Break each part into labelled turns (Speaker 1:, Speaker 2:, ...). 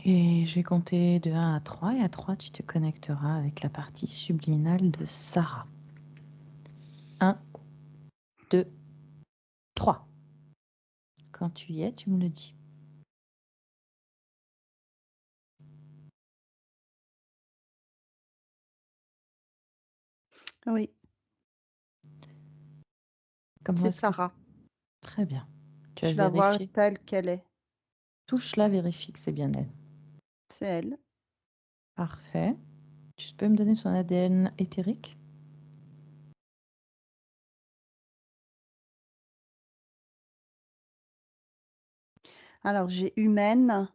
Speaker 1: Et je vais compter de 1 à 3 et à 3, tu te connecteras avec la partie subliminale de Sarah. 1, 2, 3. Quand tu y es, tu me le dis.
Speaker 2: Oui,
Speaker 1: Comment
Speaker 2: c'est
Speaker 1: est-ce que...
Speaker 2: Sarah.
Speaker 1: Très bien. Tu as
Speaker 2: Je la vois
Speaker 1: vérifié?
Speaker 2: telle qu'elle est.
Speaker 1: Touche-la, vérifie que c'est bien elle.
Speaker 2: C'est elle.
Speaker 1: Parfait. Tu peux me donner son ADN éthérique?
Speaker 2: Alors, j'ai humaine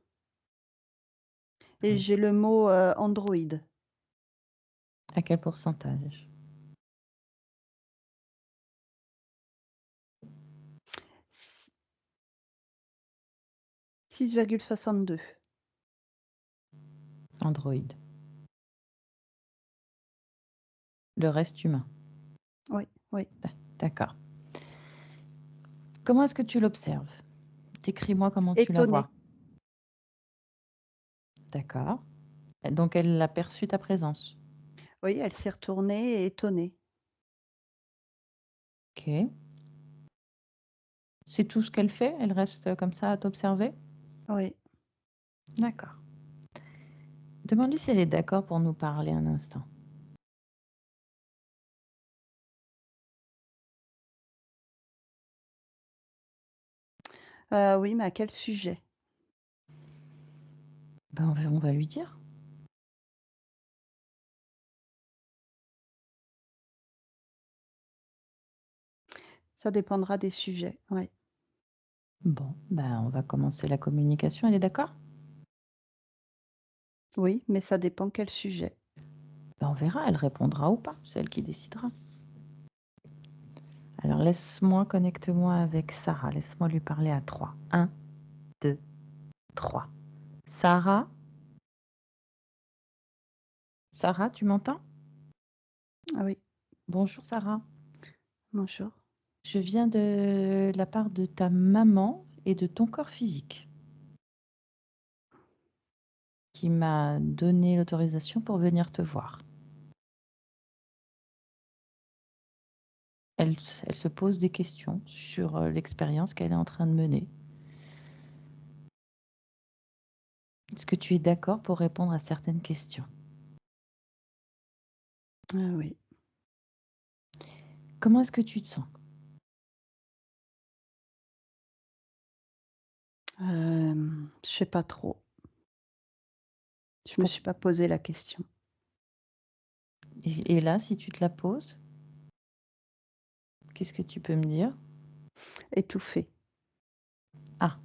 Speaker 2: et
Speaker 1: Oui.
Speaker 2: j'ai le mot androïde.
Speaker 1: À quel pourcentage?
Speaker 2: 6,62.
Speaker 1: Androïde. Le reste humain.
Speaker 2: Oui, oui.
Speaker 1: D'accord. Comment est-ce que tu l'observes? Décris-moi comment tu la
Speaker 2: Étonnée.
Speaker 1: vois. D'accord. Donc, elle a perçu ta présence.
Speaker 2: Oui, elle s'est retournée et étonnée.
Speaker 1: Ok. C'est tout ce qu'elle fait? Elle reste comme ça à t'observer?
Speaker 2: Oui.
Speaker 1: D'accord. Demande-lui si elle est d'accord pour nous parler un instant.
Speaker 2: Oui, mais à quel sujet?
Speaker 1: Ben, on va lui dire.
Speaker 2: Ça dépendra des sujets. Oui.
Speaker 1: Bon, ben, on va commencer la communication. Elle est d'accord?
Speaker 2: Oui, mais ça dépend quel sujet.
Speaker 1: Ben, on verra, elle répondra ou pas. C'est elle qui décidera. Alors, laisse-moi, connecte-moi avec Sarah. Laisse-moi lui parler à 3. 1, 2, 3. Sarah? Sarah, tu m'entends?
Speaker 2: Ah oui,
Speaker 1: Bonjour Sarah.
Speaker 2: bonjour.
Speaker 1: Je viens de la part de ta maman et de ton corps physique qui m'a donné l'autorisation pour venir te voir. Elle se pose des questions sur l'expérience qu'elle est en train de mener. Est-ce que tu es d'accord pour répondre à certaines questions?
Speaker 2: Ah oui.
Speaker 1: Comment est-ce que tu te sens?
Speaker 2: Je sais pas trop. Je me
Speaker 1: Pour-
Speaker 2: suis pas posé la question.
Speaker 1: et là, si tu te la poses, qu'est-ce que tu peux me dire?
Speaker 2: Étouffée.
Speaker 1: Ah,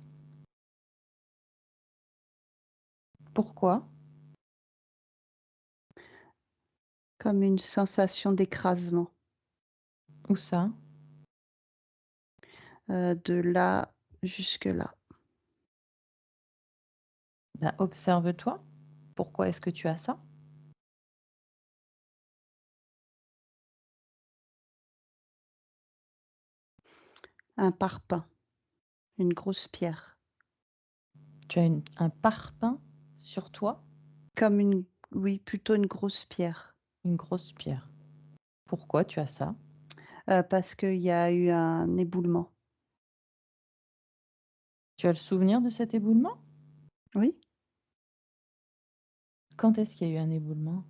Speaker 1: pourquoi?
Speaker 2: Comme une sensation d'écrasement.
Speaker 1: Où ça?
Speaker 2: De là jusque là.
Speaker 1: Ben, observe-toi. Pourquoi est-ce que tu as ça?
Speaker 2: Un parpaing. Une grosse pierre.
Speaker 1: Tu as un parpaing sur toi,
Speaker 2: Comme une oui, plutôt une grosse pierre.
Speaker 1: une grosse pierre. Pourquoi tu as ça?
Speaker 2: Parce qu'il y a eu un éboulement.
Speaker 1: Tu as le souvenir de cet éboulement?
Speaker 2: Oui?
Speaker 1: Quand est-ce qu'il y a eu un éboulement?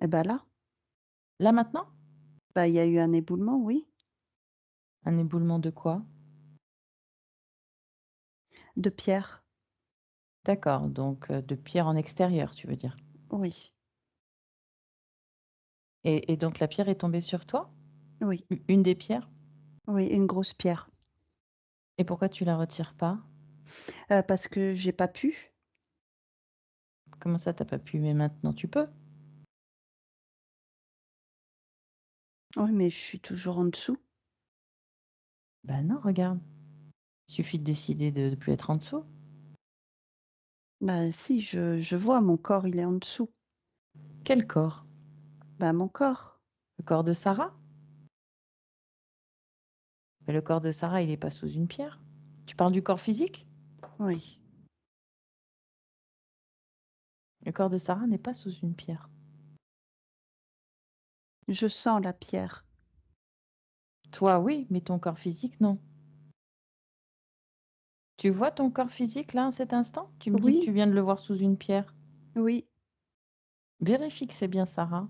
Speaker 2: Et ben là,
Speaker 1: Là maintenant?
Speaker 2: bah, il y a eu un éboulement, oui,
Speaker 1: Un éboulement de quoi?
Speaker 2: de pierre.
Speaker 1: D'accord, donc de pierre en extérieur, tu veux dire?
Speaker 2: Oui,
Speaker 1: Et donc la pierre est tombée sur toi?
Speaker 2: oui,
Speaker 1: Une des pierres?
Speaker 2: oui, une grosse pierre.
Speaker 1: Et pourquoi tu la retires pas?
Speaker 2: Parce que j'ai pas pu.
Speaker 1: Comment ça, t'as pas pu? Mais maintenant tu peux.
Speaker 2: Oui, mais je suis toujours en dessous.
Speaker 1: Ben non, regarde. Il suffit de décider de ne plus être en dessous.
Speaker 2: Bah, si, je vois mon corps, il est en dessous.
Speaker 1: Quel corps?
Speaker 2: Bah, mon corps.
Speaker 1: Le corps de Sarah? Mais le corps de Sarah, il est pas sous une pierre. Tu parles du corps physique?
Speaker 2: Oui.
Speaker 1: Le corps de Sarah n'est pas sous une pierre.
Speaker 2: Je sens la pierre.
Speaker 1: Toi, oui, mais ton corps physique, non. Tu vois ton corps physique là, en cet instant? Tu me dis que tu
Speaker 2: Oui,
Speaker 1: viens de le voir sous une pierre.
Speaker 2: oui.
Speaker 1: Vérifie que c'est bien Sarah.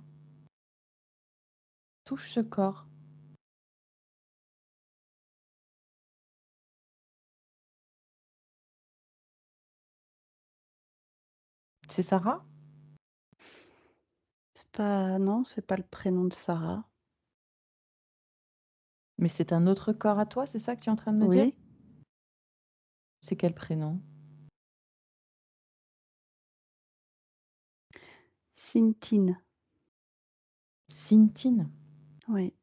Speaker 1: Touche ce corps. C'est Sarah?
Speaker 2: C'est pas non, c'est pas le prénom de Sarah.
Speaker 1: Mais c'est un autre corps à toi, c'est ça que tu es en train de me dire?
Speaker 2: Oui,
Speaker 1: C'est quel prénom?
Speaker 2: Cynthine.
Speaker 1: Cynthine.
Speaker 2: Oui.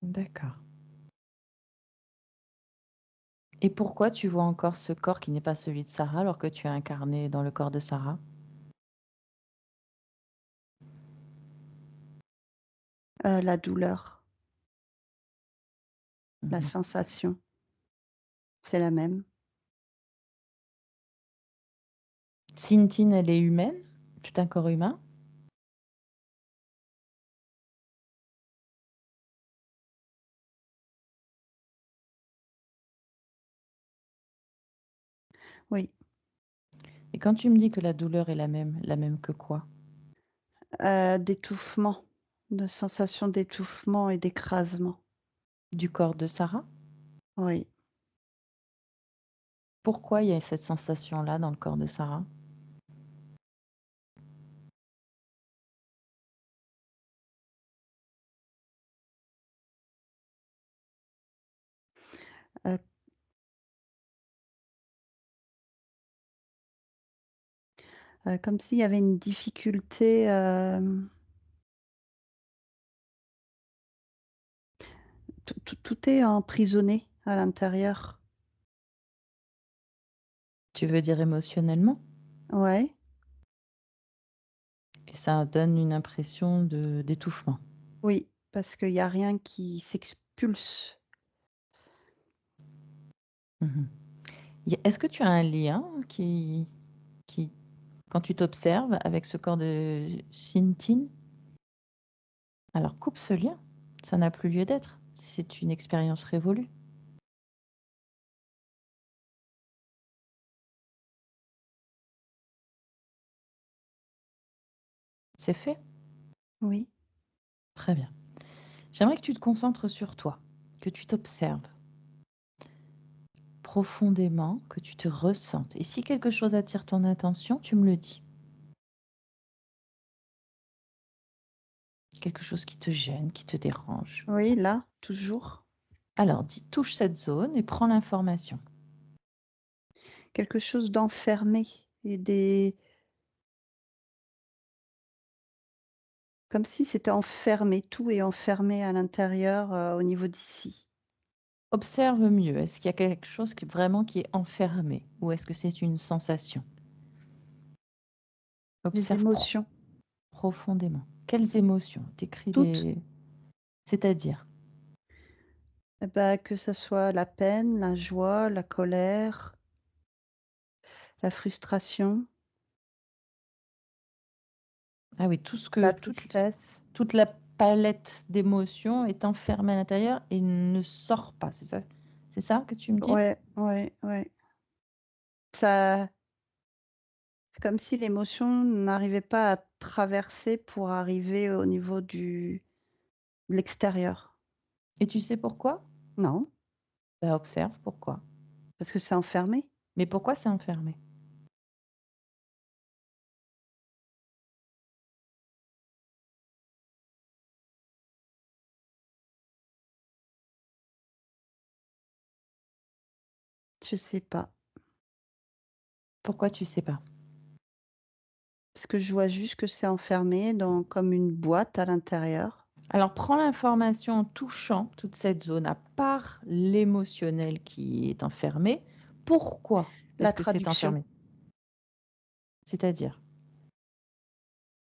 Speaker 1: D'accord. Et pourquoi tu vois encore ce corps qui n'est pas celui de Sarah alors que tu es incarné dans le corps de Sarah?
Speaker 2: La douleur, la
Speaker 1: Mhm.
Speaker 2: sensation, c'est la même.
Speaker 1: Cynthine, elle est humaine? C'est un corps humain?
Speaker 2: Oui.
Speaker 1: Et quand tu me dis que la douleur est la même que quoi?
Speaker 2: D'étouffement, de sensation d'étouffement et d'écrasement.
Speaker 1: Du corps de Sarah?
Speaker 2: Oui.
Speaker 1: Pourquoi il y a cette sensation-là dans le corps de Sarah?
Speaker 2: Heu comme s'il y avait une difficulté, tout est emprisonné à l'intérieur.
Speaker 1: Tu veux dire émotionnellement?
Speaker 2: Ouais,
Speaker 1: Et ça donne une impression d'étouffement.
Speaker 2: oui, parce qu'il y a rien qui s'expulse.
Speaker 1: Mhm. Est-ce que tu as un lien qui quand tu t'observes avec ce corps de Shintin? Alors coupe ce lien, ça n'a plus lieu d'être. C'est une expérience révolue. C'est fait?
Speaker 2: Oui.
Speaker 1: Très bien. J'aimerais que tu te concentres sur toi, que tu t'observes profondément, que tu te ressentes. Et si quelque chose attire ton attention, tu me le dis. Quelque chose qui te gêne, qui te dérange.
Speaker 2: Oui, là, toujours.
Speaker 1: Alors dis, touche cette zone et prends l'information.
Speaker 2: Quelque chose d'enfermé et des comme si c'était enfermé, tout est enfermé à l'intérieur, au niveau d'ici.
Speaker 1: Observe mieux. Est-ce qu'il y a quelque chose qui vraiment qui est enfermé ou est-ce que c'est une sensation?
Speaker 2: Les
Speaker 1: Observe
Speaker 2: émotions,
Speaker 1: profondément. Quelles émotions? Décris
Speaker 2: toutes.
Speaker 1: les... C'est-à-dire,
Speaker 2: Bah, que ça soit la peine, la joie, la colère, la frustration,
Speaker 1: ah oui, tout ce que
Speaker 2: la
Speaker 1: toute,
Speaker 2: tristesse.
Speaker 1: toute la palette d'émotions est enfermée à l'intérieur et ne sort pas, c'est ça? C'est ça que tu me dis?
Speaker 2: Ouais, ouais, ouais. Ça c'est comme si l'émotion n'arrivait pas à traverser pour arriver au niveau du de l'extérieur.
Speaker 1: Et tu sais pourquoi?
Speaker 2: Non,
Speaker 1: Bah, observe pourquoi.
Speaker 2: parce que c'est enfermé.
Speaker 1: Mais pourquoi c'est enfermé?
Speaker 2: Je sais pas,
Speaker 1: Pourquoi tu sais pas?
Speaker 2: parce que je vois juste que c'est enfermé dans comme une boîte à l'intérieur.
Speaker 1: Alors prends l'information en touchant toute cette zone, à part l'émotionnel qui est enfermé. Pourquoi
Speaker 2: La
Speaker 1: est-ce que c'est
Speaker 2: traduction,
Speaker 1: enfermé? C'est-à-dire,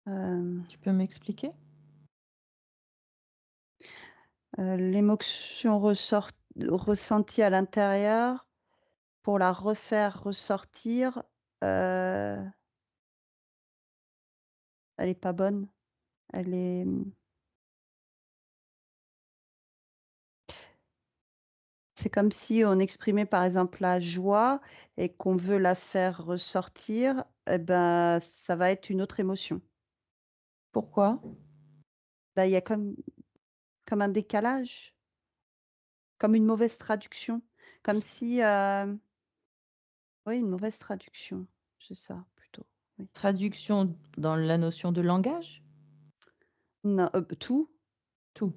Speaker 2: hem,
Speaker 1: tu peux m'expliquer?
Speaker 2: l'émotion ressentie à l'intérieur pour la refaire ressortir, heu, elle est pas bonne. Elle est, c'est comme si on exprimait, par exemple, la joie et qu'on veut la faire ressortir, et ben, ça va être une autre émotion.
Speaker 1: Pourquoi?
Speaker 2: Bah, il y a comme un décalage, comme une mauvaise traduction, comme si, oui, une mauvaise traduction, c'est ça plutôt, oui.
Speaker 1: Traduction dans la notion de langage?
Speaker 2: Non, tout.
Speaker 1: Tout.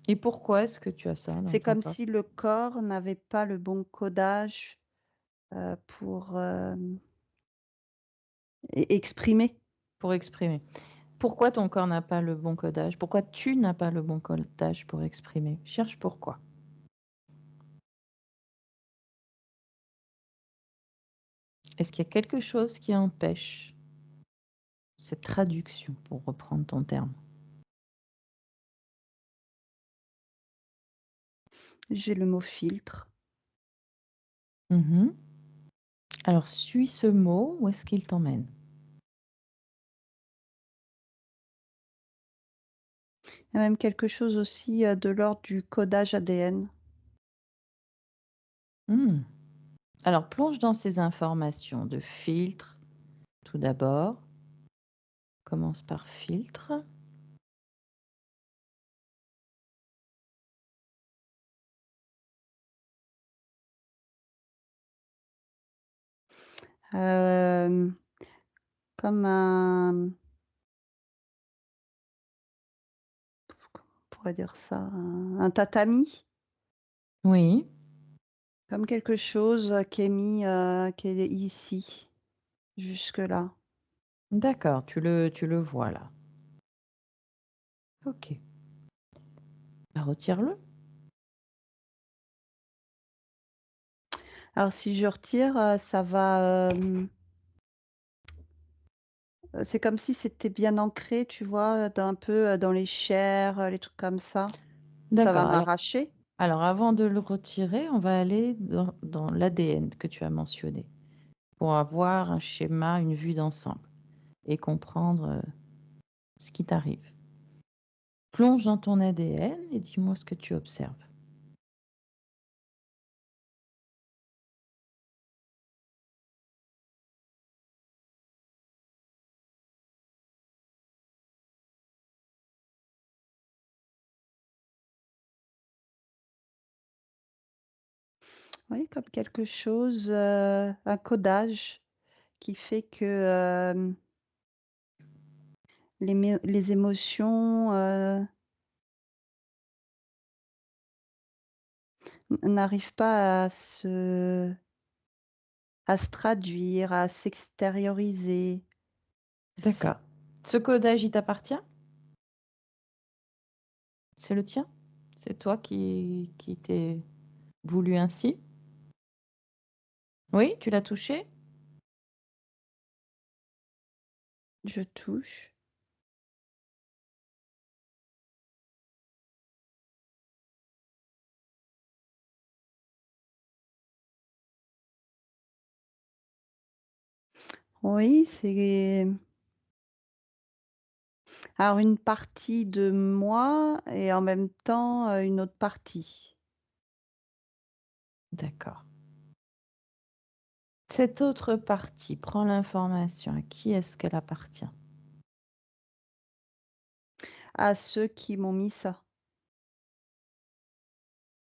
Speaker 1: Et pourquoi est-ce que tu as ça dans
Speaker 2: C'est
Speaker 1: ton
Speaker 2: comme
Speaker 1: corps?
Speaker 2: si le corps n'avait pas le bon codage, pour, exprimer.
Speaker 1: Pour exprimer. Pourquoi ton corps n'a pas le bon codage? Pourquoi tu n'as pas le bon codage pour exprimer? Cherche pourquoi. Est-ce qu'il y a quelque chose qui empêche cette traduction, pour reprendre ton terme?
Speaker 2: J'ai le mot filtre.
Speaker 1: Mmh. Alors suis ce mot, où est-ce qu'il t'emmène?
Speaker 2: Il y a même quelque chose aussi, de l'ordre du codage ADN.
Speaker 1: Mmh. Alors plonge dans ces informations de filtre, tout d'abord. Commence par filtre.
Speaker 2: Hem, comme on pourrait dire ça? Un tatami?
Speaker 1: Oui,
Speaker 2: Comme quelque chose, qui est mis, qui est ici, jusque-là.
Speaker 1: d'accord, tu le vois là. OK. Bah, retire-le.
Speaker 2: Alors si je retire, ça va, c'est comme si c'était bien ancré, tu vois? Dans un peu, dans les chairs, les trucs comme ça. Ça va
Speaker 1: D'accord,
Speaker 2: m'arracher.
Speaker 1: alors avant de le retirer, on va aller dans l'ADN que tu as mentionné, pour avoir un schéma, une vue d'ensemble et comprendre, ce qui t'arrive. Plonge dans ton ADN et dis-moi ce que tu observes.
Speaker 2: Oui, comme quelque chose, un codage qui fait que, les émotions, n'arrivent pas à se traduire, à s'extérioriser.
Speaker 1: D'accord. Ce codage, il t'appartient? C'est le tien? C'est toi qui t'es voulu ainsi? Oui, tu l'as touché?
Speaker 2: Je touche. Oui, c'est alors une partie de moi et en même temps, une autre partie.
Speaker 1: D'accord. Cette autre partie, prends l'information. À qui est-ce qu'elle appartient?
Speaker 2: À ceux qui m'ont mis ça.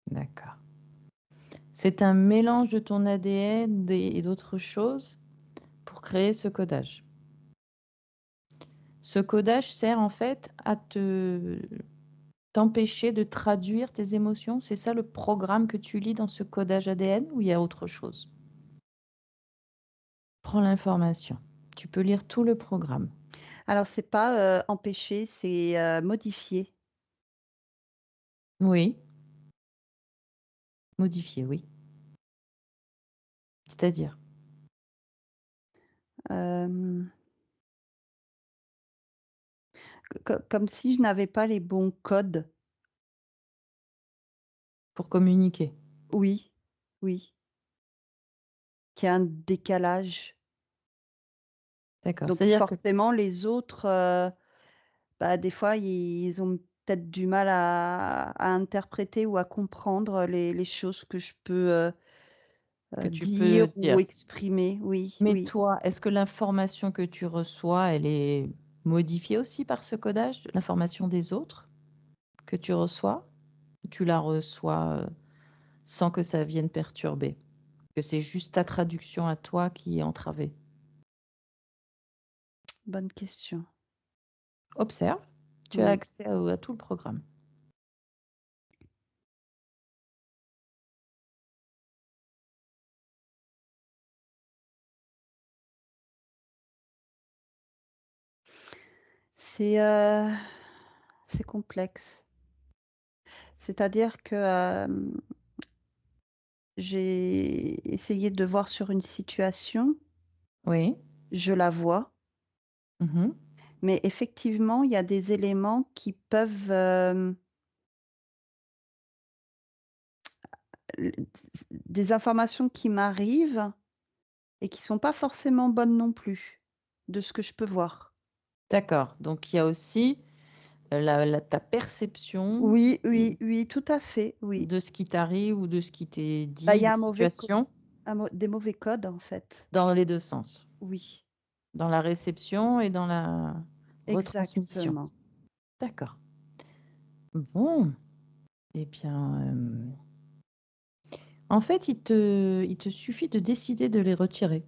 Speaker 1: D'accord. C'est un mélange de ton ADN et d'autres choses pour créer ce codage. Ce codage sert en fait à t'empêcher de traduire tes émotions. C'est ça le programme que tu lis dans ce codage ADN ou il y a autre chose? Prends l'information. Tu peux lire tout le programme.
Speaker 2: Alors c'est pas, empêcher, c'est, modifier.
Speaker 1: Oui, modifier, oui. C'est-à-dire,
Speaker 2: Hem, comme si je n'avais pas les bons codes.
Speaker 1: pour communiquer.
Speaker 2: Oui. oui, qu'il y a un décalage.
Speaker 1: D'accord.
Speaker 2: Donc
Speaker 1: C'est-à-dire que
Speaker 2: forcément les autres, bah, des fois ils ont peut-être du mal à interpréter ou à comprendre les choses que je peux,
Speaker 1: tu
Speaker 2: dire
Speaker 1: peux
Speaker 2: ou
Speaker 1: dire.
Speaker 2: exprimer. Oui,
Speaker 1: Mais
Speaker 2: oui.
Speaker 1: toi, est-ce que l'information que tu reçois, elle est modifiée aussi par ce codage, l'information des autres que tu reçois? Tu la reçois, sans que ça vienne perturber? Que c'est juste ta traduction à toi qui est entravée?
Speaker 2: Bonne question.
Speaker 1: Observe, tu as
Speaker 2: Oui.
Speaker 1: accès à tout le programme.
Speaker 2: C'est, c'est complexe. C'est-à-dire que, j'ai essayé de voir sur une situation,
Speaker 1: Oui.
Speaker 2: je la vois,
Speaker 1: Mmh.
Speaker 2: mais effectivement, il y a des éléments qui peuvent, l des informations qui m'arrivent et qui sont pas forcément bonnes non plus, de ce que je peux voir.
Speaker 1: D'accord, donc il y a aussi, ta perception
Speaker 2: Oui, oui, oui, tout à fait, oui.
Speaker 1: de ce qui t'arrive ou de ce qui t'est
Speaker 2: Bah, il
Speaker 1: dit,
Speaker 2: y
Speaker 1: des
Speaker 2: a
Speaker 1: situations,
Speaker 2: des mauvais codes, en fait.
Speaker 1: dans les 2 sens,
Speaker 2: Oui,
Speaker 1: dans la réception et dans la retransmission.
Speaker 2: exactement.
Speaker 1: D'accord. Bon, eh bien, en fait, il te suffit de décider de les retirer.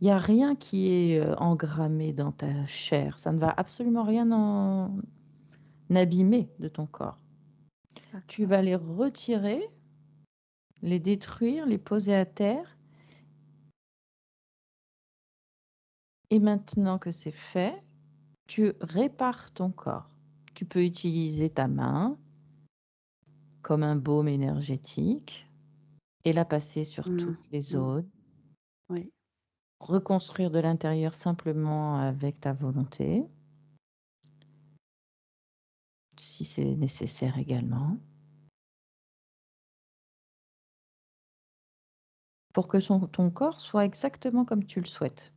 Speaker 1: Il y a rien qui est, engrammé dans ta chair. Ça ne va absolument rien en abîmer de ton corps. Tu
Speaker 2: D'accord.
Speaker 1: vas les retirer, les détruire, les poser à terre et maintenant que c'est fait, tu répares ton corps. Tu peux utiliser ta main comme un baume énergétique et la passer sur
Speaker 2: Mmh,
Speaker 1: toutes les
Speaker 2: mmh,
Speaker 1: zones,
Speaker 2: oui.
Speaker 1: reconstruire de l'intérieur simplement avec ta volonté, si c'est nécessaire également, pour que ton corps soit exactement comme tu le souhaites.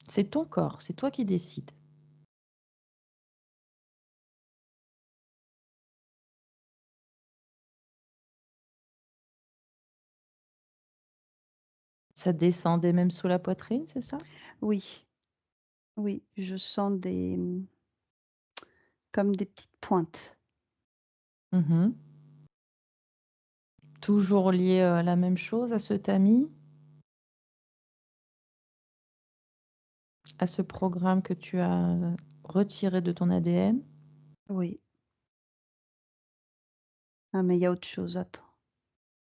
Speaker 1: C'est ton corps, c'est toi qui décides. Ça descendait même sous la poitrine, c'est ça?
Speaker 2: Oui, oui, je sens comme des petites pointes.
Speaker 1: Mmh. Toujours lié, à la même chose, à ce tamis, à ce programme que tu as retiré de ton ADN?
Speaker 2: Oui. Ah, mais il y a autre chose, attends.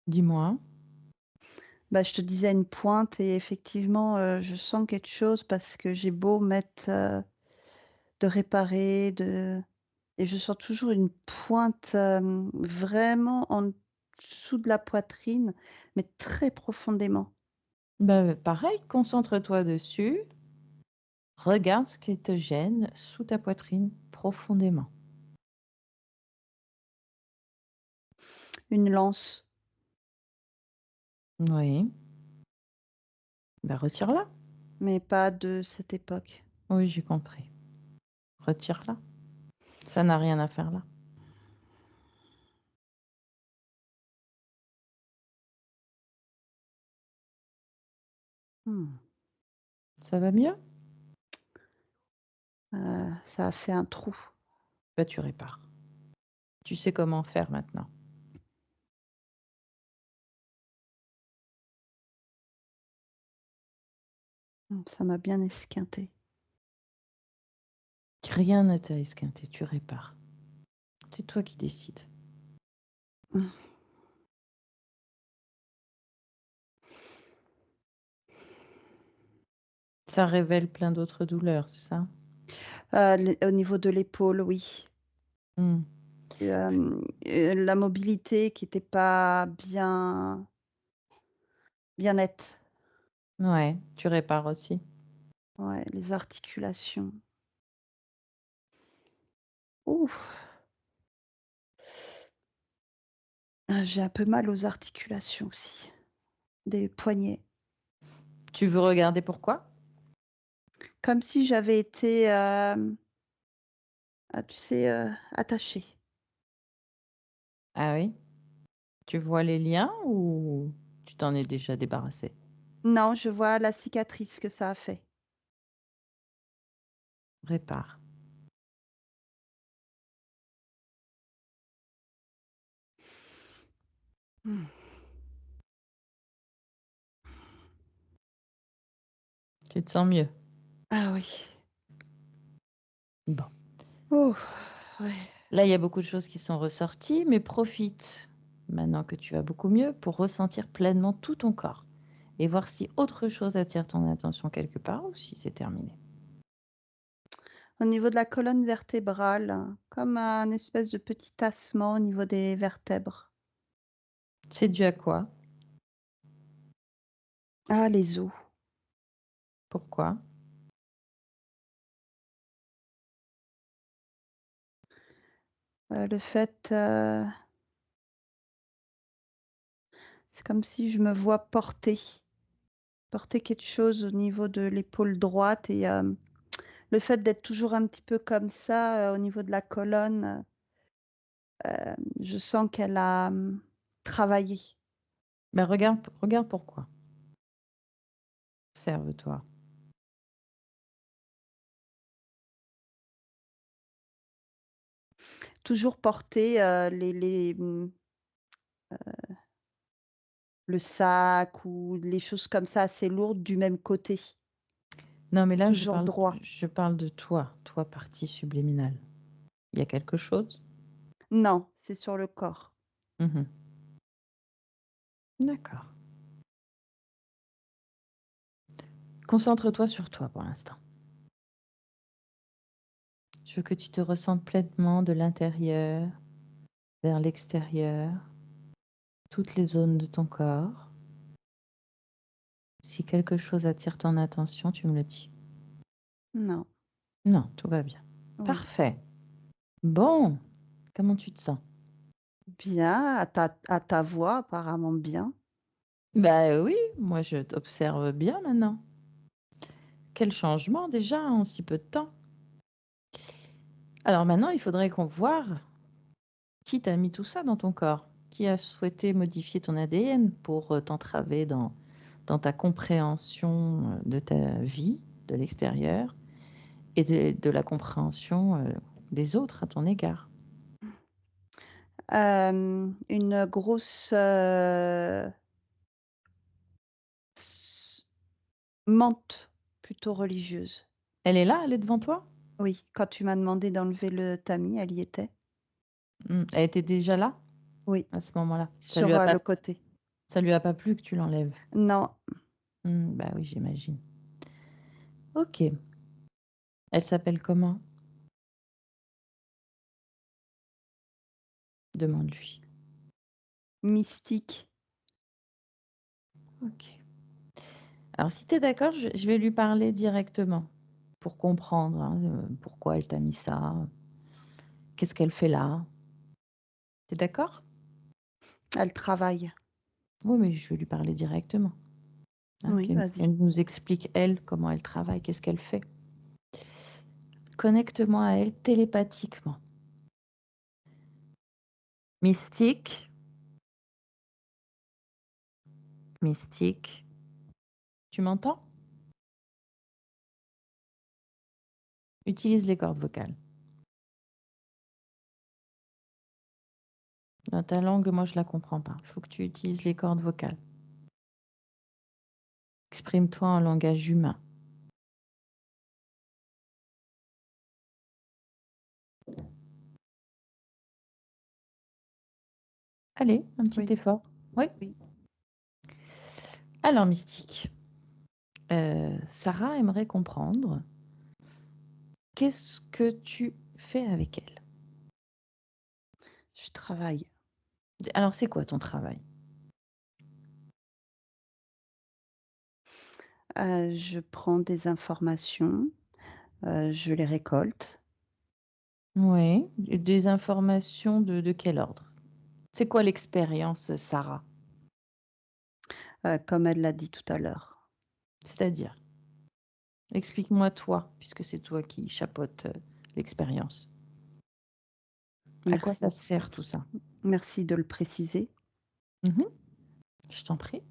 Speaker 1: Dis-moi.
Speaker 2: Bah, je te disais une pointe et effectivement, je sens quelque chose parce que j'ai beau mettre, de réparer, de et je sens toujours une pointe, vraiment en dessous de la poitrine, mais très profondément.
Speaker 1: Bah, pareil, concentre-toi dessus, regarde ce qui te gêne sous ta poitrine profondément.
Speaker 2: Une lance,
Speaker 1: Oui, bah, retire-la.
Speaker 2: mais pas de cette époque.
Speaker 1: Oui, j'ai compris. Retire-la. Ça n'a rien à faire là.
Speaker 2: Mmh.
Speaker 1: Ça va mieux?
Speaker 2: Ça a fait un trou.
Speaker 1: Bah, tu répares. Tu sais comment faire maintenant.
Speaker 2: Ça m'a bien esquinté.
Speaker 1: Rien ne t'a esquinté, tu répares. C'est toi qui décides.
Speaker 2: Mmh.
Speaker 1: Ça révèle plein d'autres douleurs, c'est ça?
Speaker 2: Les au niveau de l'épaule, oui.
Speaker 1: Mmh.
Speaker 2: La mobilité qui était pas bien nette.
Speaker 1: Ouais, tu répares aussi.
Speaker 2: Ouais, les articulations. Ouf! J'ai un peu mal aux articulations aussi, des poignets.
Speaker 1: Tu veux regarder pourquoi?
Speaker 2: Comme si j'avais été, tu sais, attachée.
Speaker 1: Ah oui? Tu vois les liens ou tu t'en es déjà débarrassé?
Speaker 2: Non, je vois la cicatrice que ça a fait.
Speaker 1: Répare.
Speaker 2: Mmh.
Speaker 1: Tu te sens mieux?
Speaker 2: Ah oui.
Speaker 1: Bon.
Speaker 2: Oh, ouais.
Speaker 1: Là, il y a beaucoup de choses qui sont ressorties, mais profite, maintenant que tu vas beaucoup mieux, pour ressentir pleinement tout ton corps et voir si autre chose attire ton attention quelque part ou si c'est terminé.
Speaker 2: Au niveau de la colonne vertébrale, comme un espèce de petit tassement au niveau des vertèbres.
Speaker 1: C'est dû à quoi?
Speaker 2: Ah, les os.
Speaker 1: Pourquoi?
Speaker 2: Le fait, c'est comme si je me vois porter quelque chose au niveau de l'épaule droite et le fait d'être toujours un petit peu comme ça, au niveau de la colonne, je sens qu'elle a, travaillé.
Speaker 1: Ben regarde pourquoi. Observe-toi.
Speaker 2: Toujours porter, le sac ou les choses comme ça assez lourdes du même côté,
Speaker 1: Non, mais là,
Speaker 2: toujours droit.
Speaker 1: je parle de toi, toi, partie subliminale. Il y a quelque chose?
Speaker 2: Non, c'est sur le corps.
Speaker 1: Mhm. D'accord. Concentre-toi sur toi pour l'instant. Je veux que tu te ressentes pleinement de l'intérieur vers l'extérieur, toutes les zones de ton corps. Si quelque chose attire ton attention, tu me le dis.
Speaker 2: Non,
Speaker 1: Non, tout va bien.
Speaker 2: oui.
Speaker 1: Parfait. Bon, comment tu te sens?
Speaker 2: Bien, à ta voix apparemment bien.
Speaker 1: Bah oui, moi je t'observe bien maintenant. Quel changement déjà en si peu de temps. Alors maintenant, il faudrait qu'on voit qui t'a mis tout ça dans ton corps, qui a souhaité modifier ton ADN pour t'entraver dans ta compréhension de ta vie, de l'extérieur, et de la compréhension des autres à ton égard.
Speaker 2: Une grosse, s menthe plutôt religieuse.
Speaker 1: Elle est là, elle est devant toi?
Speaker 2: Oui, quand tu m'as demandé d'enlever le tamis, elle y était.
Speaker 1: Elle était déjà là
Speaker 2: Oui,
Speaker 1: à ce moment-là.
Speaker 2: sur, le côté.
Speaker 1: Ça lui a pas plu que tu l'enlèves.
Speaker 2: Non,
Speaker 1: Bah oui, j'imagine. Ok. Elle s'appelle comment? Demande-lui.
Speaker 2: mystique.
Speaker 1: Ok. Alors, si tu es d'accord, je vais lui parler directement pour comprendre hein, pourquoi elle t'a mis ça, qu'est-ce qu'elle fait là. T'es d'accord?
Speaker 2: Elle travaille.
Speaker 1: Oui, mais je vais lui parler directement. Hein,
Speaker 2: Oui, vas-y.
Speaker 1: qu'elle nous explique, elle, comment elle travaille, qu'est-ce qu'elle fait. Connecte-moi à elle télépathiquement. Mystique, mystique. Tu m'entends? Utilise les cordes vocales. Dans ta langue, moi, je la comprends pas. Il faut que tu utilises les cordes vocales. Exprime-toi en langage humain. Allez, un petit
Speaker 2: Oui,
Speaker 1: effort. Oui.
Speaker 2: oui.
Speaker 1: Alors, mystique. Sarah aimerait comprendre qu'est-ce que tu fais avec elle.
Speaker 2: Je travaille.
Speaker 1: Alors, c'est quoi ton travail?
Speaker 2: Je prends des informations, je les récolte.
Speaker 1: Oui, des informations de quel ordre? C'est quoi l'expérience, Sarah?
Speaker 2: Comme elle l'a dit tout à l'heure.
Speaker 1: C'est-à-dire? Explique-moi toi, puisque c'est toi qui chapeaute l'expérience. À quoi ça
Speaker 2: Merci.
Speaker 1: sert tout ça?
Speaker 2: Merci de le préciser.
Speaker 1: Je t'en prie.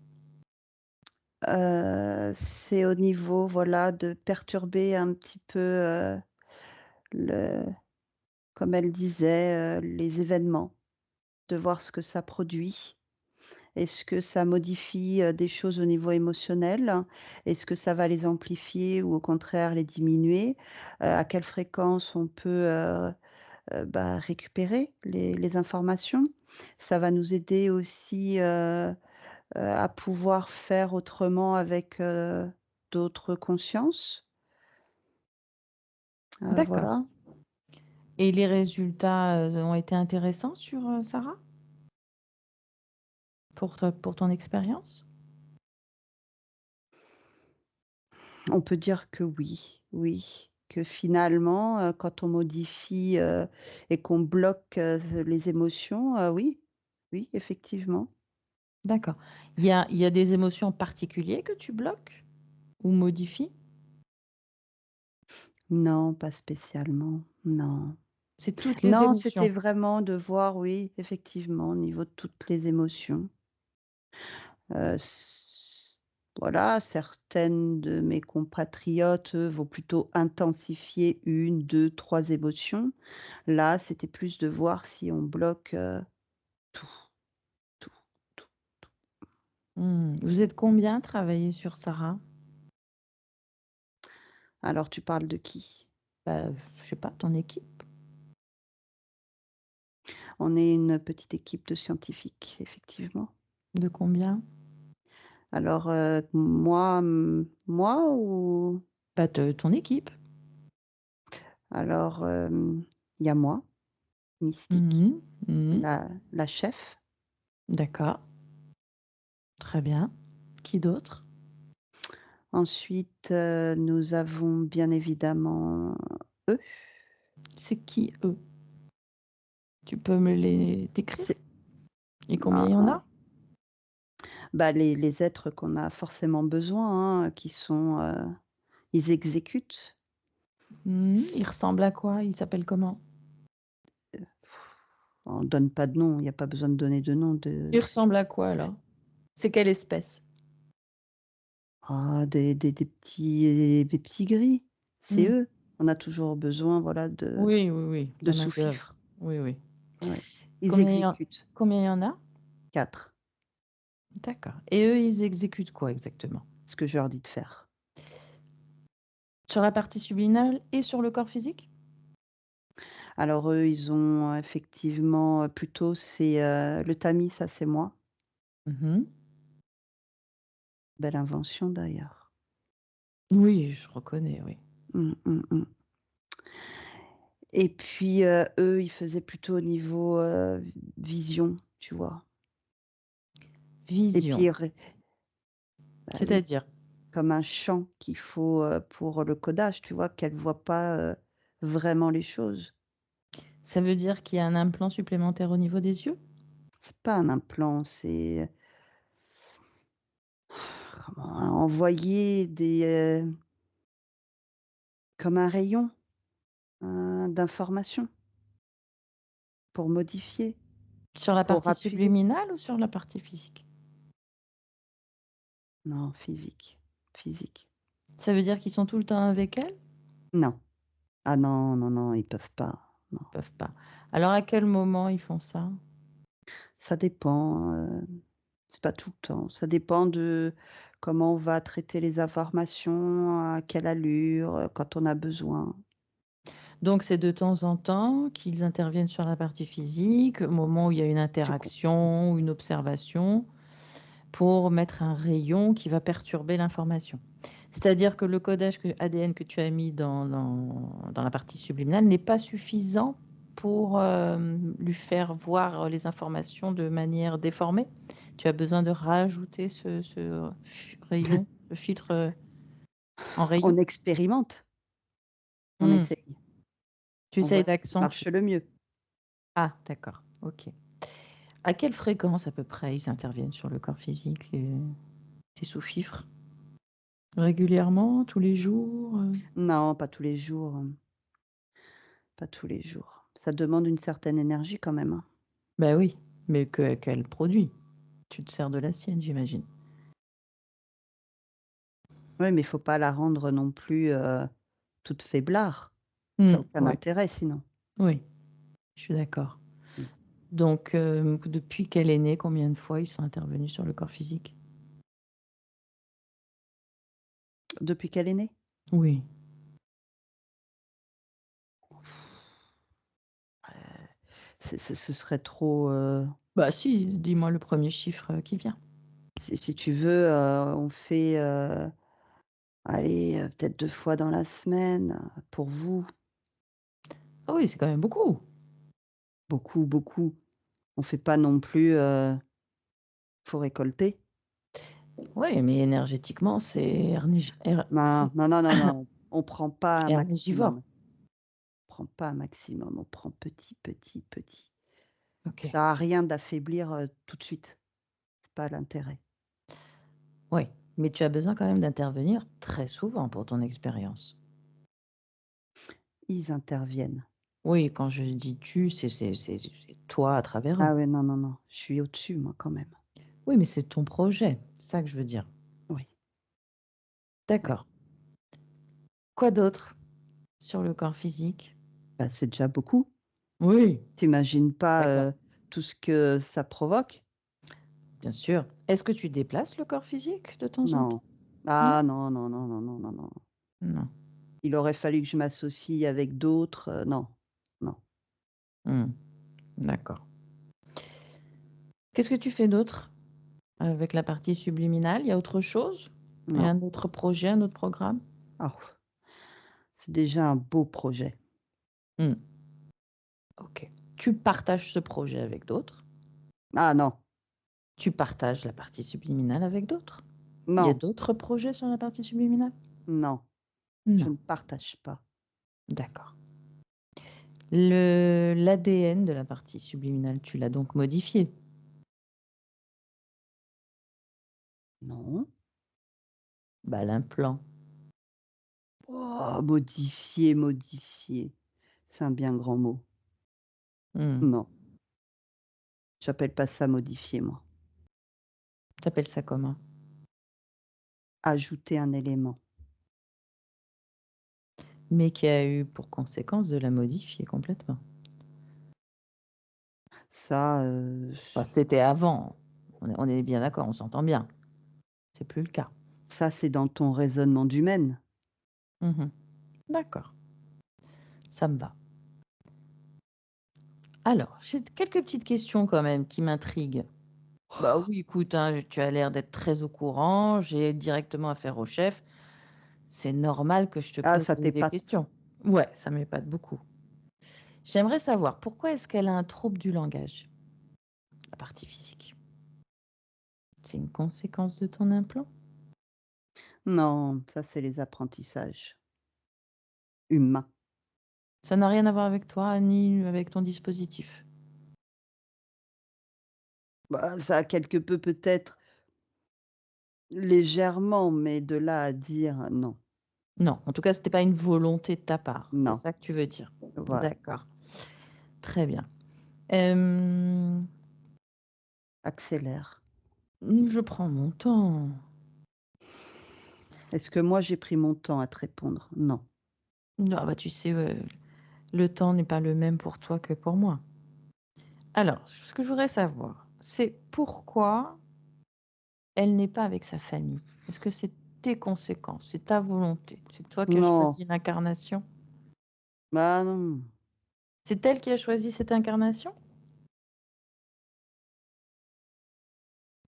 Speaker 2: C'est au niveau, voilà, de perturber un petit peu, le comme elle disait, les événements, de voir ce que ça produit. Est-ce que ça modifie, des choses au niveau émotionnel? Est-ce que ça va les amplifier ou au contraire les diminuer? À quelle fréquence on peut, récupérer les informations? Ça va nous aider aussi, à pouvoir faire autrement avec, d'autres consciences.
Speaker 1: D'accord.
Speaker 2: Voilà.
Speaker 1: Et les résultats ont été intéressants sur Sarah? Pour ton expérience?
Speaker 2: On peut dire que oui, oui, que finalement, quand on modifie, et qu'on bloque, les émotions, oui, oui, effectivement.
Speaker 1: D'accord. Il y a des émotions en particulier que tu bloques ou modifies?
Speaker 2: Non, pas spécialement, non.
Speaker 1: C'est toutes les
Speaker 2: Non, c'était
Speaker 1: émotions.
Speaker 2: vraiment de voir, oui, effectivement, au niveau de toutes les émotions. S Voilà, certaines de mes compatriotes, eux, vont plutôt intensifier une, deux, 3 émotions. Là, c'était plus de voir si on bloque, tout, tout, tout.
Speaker 1: Vous êtes combien à travailler sur Sarah?
Speaker 2: Alors tu parles de qui?
Speaker 1: Bah, je sais pas, ton équipe?
Speaker 2: On est une petite équipe de scientifiques, effectivement.
Speaker 1: De combien?
Speaker 2: Alors, moi ou
Speaker 1: Bah, ton équipe.
Speaker 2: alors, il y a moi, Mystique,
Speaker 1: Mmh. Mmh.
Speaker 2: la chef.
Speaker 1: D'accord, très bien. Qui d'autre?
Speaker 2: Ensuite, nous avons bien évidemment eux.
Speaker 1: C'est qui eux? Tu peux me les décrire?
Speaker 2: C'est
Speaker 1: Et combien il y en
Speaker 2: ben,
Speaker 1: a?
Speaker 2: les êtres qu'on a forcément besoin, hein, qui sont, ils exécutent.
Speaker 1: Ils ressemblent à quoi? Ils s'appellent comment?
Speaker 2: On donne pas de nom, il y a pas besoin de donner de nom
Speaker 1: Ils
Speaker 2: de
Speaker 1: ressemblent à quoi alors? C'est quelle espèce?
Speaker 2: des petits gris, c'est
Speaker 1: Mmh.
Speaker 2: eux. On a toujours besoin, voilà,
Speaker 1: Oui, oui, oui,
Speaker 2: de
Speaker 1: la main-d'œuvre.
Speaker 2: sous-fifres.
Speaker 1: Oui, oui.
Speaker 2: Ouais. Ils
Speaker 1: Combien il y en
Speaker 2: exécutent.
Speaker 1: combien il y en a?
Speaker 2: 4,
Speaker 1: D'accord. Et eux, ils exécutent quoi exactement?
Speaker 2: ce que je leur dis de faire.
Speaker 1: Sur la partie subliminale et sur le corps physique?
Speaker 2: Alors eux, ils ont effectivement, plutôt c'est, le tamis, ça c'est moi.
Speaker 1: Mmh.
Speaker 2: Belle invention d'ailleurs.
Speaker 1: Oui, je reconnais, oui.
Speaker 2: Mmh, mmh, mmh. Et puis, eux, ils faisaient plutôt au niveau, vision, tu vois? Et
Speaker 1: Vision,
Speaker 2: puis ré Bah oui,
Speaker 1: c'est-à-dire?
Speaker 2: comme un champ qu'il faut, pour le codage, tu vois? Qu'elle voit pas, vraiment les choses.
Speaker 1: Ça veut dire qu'il y a un implant supplémentaire au niveau des yeux?
Speaker 2: C'est pas un implant, c'est, comment? Envoyer des, comme un rayon, d'information pour modifier,
Speaker 1: Sur la
Speaker 2: pour
Speaker 1: partie
Speaker 2: appuyer.
Speaker 1: subliminale ou sur la partie physique?
Speaker 2: Non, physique, physique.
Speaker 1: Ça veut dire qu'ils sont tout le temps avec elle?
Speaker 2: Non. Ah non, non, non, ils peuvent pas, non.
Speaker 1: Ils peuvent pas. Alors à quel moment ils font ça?
Speaker 2: Ça dépend, c'est pas tout le temps. Ça dépend de comment on va traiter les informations, à quelle allure, quand on a besoin.
Speaker 1: Donc c'est de temps en temps qu'ils interviennent sur la partie physique, au moment où il y a une
Speaker 2: Tu com
Speaker 1: interaction ou une observation, pour mettre un rayon qui va perturber l'information. C'est-à-dire que le codage ADN que tu as mis dans la partie subliminale n'est pas suffisant pour lui faire voir les informations de manière déformée. Tu as besoin de rajouter ce rayon, le filtre en rayon.
Speaker 2: On expérimente, on
Speaker 1: Hmm.
Speaker 2: essaye,
Speaker 1: Tu
Speaker 2: on
Speaker 1: essayes
Speaker 2: voit ce qui
Speaker 1: d'accentuer.
Speaker 2: marche le mieux.
Speaker 1: Ah, d'accord, ok. À quelle fréquence à peu près ils interviennent sur le corps physique, tes sous-fifres? Régulièrement, tous les jours?
Speaker 2: Non, pas tous les jours, pas tous les jours. Ça demande une certaine énergie quand même, hein.
Speaker 1: Bah oui, mais qu'elle produit. Tu te sers de la sienne, j'imagine?
Speaker 2: Oui, mais il faut pas la rendre non plus, toute faiblard. Ça a aucun
Speaker 1: Ouais,
Speaker 2: intérêt sinon.
Speaker 1: oui, je suis d'accord.
Speaker 2: Mmh.
Speaker 1: Donc, depuis qu'elle est née, combien de fois ils sont intervenus sur le corps physique?
Speaker 2: Depuis qu'elle est née?
Speaker 1: Oui.
Speaker 2: Ce serait trop,
Speaker 1: Bah si, dis-moi le premier chiffre, qui vient.
Speaker 2: si tu veux, on fait, allez, peut-être 2 fois dans la semaine, pour vous.
Speaker 1: Ah oui, c'est quand même beaucoup.
Speaker 2: Beaucoup, beaucoup. On fait pas non plus, faut récolter.
Speaker 1: Oui, mais énergétiquement, c'est
Speaker 2: Non, non, non, non, non, on prend pas un
Speaker 1: énergivore.
Speaker 2: maximum. On prend pas un maximum, on prend petit, petit, petit. Ça
Speaker 1: OK.
Speaker 2: sert à rien d'affaiblir, tout de suite. C'est pas l'intérêt.
Speaker 1: Oui, mais tu as besoin quand même d'intervenir très souvent pour ton expérience.
Speaker 2: Ils interviennent.
Speaker 1: Oui, quand je dis «tu», c'est toi à travers eux.
Speaker 2: Ah ouais, non, non, non, je suis au-dessus moi quand même.
Speaker 1: Oui, mais c'est ton projet, c'est ça que je veux dire.
Speaker 2: Oui, oui.
Speaker 1: D'accord. Quoi d'autre sur le corps physique?
Speaker 2: Bah, c'est déjà beaucoup.
Speaker 1: Oui,
Speaker 2: Tu imagines pas,
Speaker 1: d'accord,
Speaker 2: tout ce que ça provoque?
Speaker 1: bien sûr. Est-ce que tu déplaces le corps physique de temps en
Speaker 2: Non.
Speaker 1: temps? Non?
Speaker 2: Ah non, non, non, non, non, non, non.
Speaker 1: Non.
Speaker 2: Il aurait fallu que je m'associe avec d'autres, non, non,
Speaker 1: Mmh. D'accord. Qu'est-ce que tu fais d'autre avec la partie subliminale? Il y a autre chose? Il y a
Speaker 2: non.
Speaker 1: un autre projet, un autre programme?
Speaker 2: Ah, c'est déjà un beau projet.
Speaker 1: Mmh. OK. Tu partages ce projet avec d'autres?
Speaker 2: Ah non,
Speaker 1: Tu partages la partie subliminale avec d'autres? Il y a
Speaker 2: non,
Speaker 1: d'autres projets sur la partie subliminale?
Speaker 2: non, je
Speaker 1: Non.
Speaker 2: ne partage pas.
Speaker 1: D'accord. L'ADN de la partie subliminale, tu l'as donc modifié?
Speaker 2: Non.
Speaker 1: Bah, l'implant.
Speaker 2: Oh, modifier, modifier, c'est un bien grand mot.
Speaker 1: Mmh.
Speaker 2: Non, j'appelle pas ça modifier moi.
Speaker 1: Tu appelles ça comment?
Speaker 2: Ajouter un élément.
Speaker 1: Mais qui a eu pour conséquence de la modifier complètement.
Speaker 2: Ça,
Speaker 1: Enfin, c'était avant. On est bien d'accord, on s'entend bien. C'est plus le cas.
Speaker 2: ça c'est dans ton raisonnement d'humaine.
Speaker 1: Mmh. D'accord, ça me va. Alors, j'ai quelques petites questions quand même qui m'intriguent. Bah oui, écoute, hein, tu as l'air d'être très au courant, j'ai directement affaire au chef. C'est normal que je te
Speaker 2: Ah,
Speaker 1: pose
Speaker 2: ça
Speaker 1: des
Speaker 2: t'épate.
Speaker 1: questions. Ouais, ça m'épate beaucoup. J'aimerais savoir pourquoi est-ce qu'elle a un trouble du langage, la partie physique? C'est une conséquence de ton implant?
Speaker 2: Non, ça c'est les apprentissages humains.
Speaker 1: Ça n'a rien à voir avec toi ni avec ton dispositif?
Speaker 2: Bah, ça a quelque peu peut-être légèrement, mais de là à dire non,
Speaker 1: Non, en tout cas, c'était pas une volonté de ta part, c'est
Speaker 2: non,
Speaker 1: ça que tu veux dire?
Speaker 2: voilà.
Speaker 1: D'accord, très bien. Hem,
Speaker 2: Accélère.
Speaker 1: je prends mon temps.
Speaker 2: Est-ce que moi j'ai pris mon temps à te répondre? Non.
Speaker 1: Ah bah, tu sais, le temps n'est pas le même pour toi que pour moi. Alors, ce que je voudrais savoir, c'est pourquoi elle n'est pas avec sa famille? Est-ce que c'est tes conséquences? C'est ta volonté? C'est toi qui as
Speaker 2: Non,
Speaker 1: choisi l'incarnation?
Speaker 2: bah, non.
Speaker 1: C'est elle qui a choisi cette incarnation?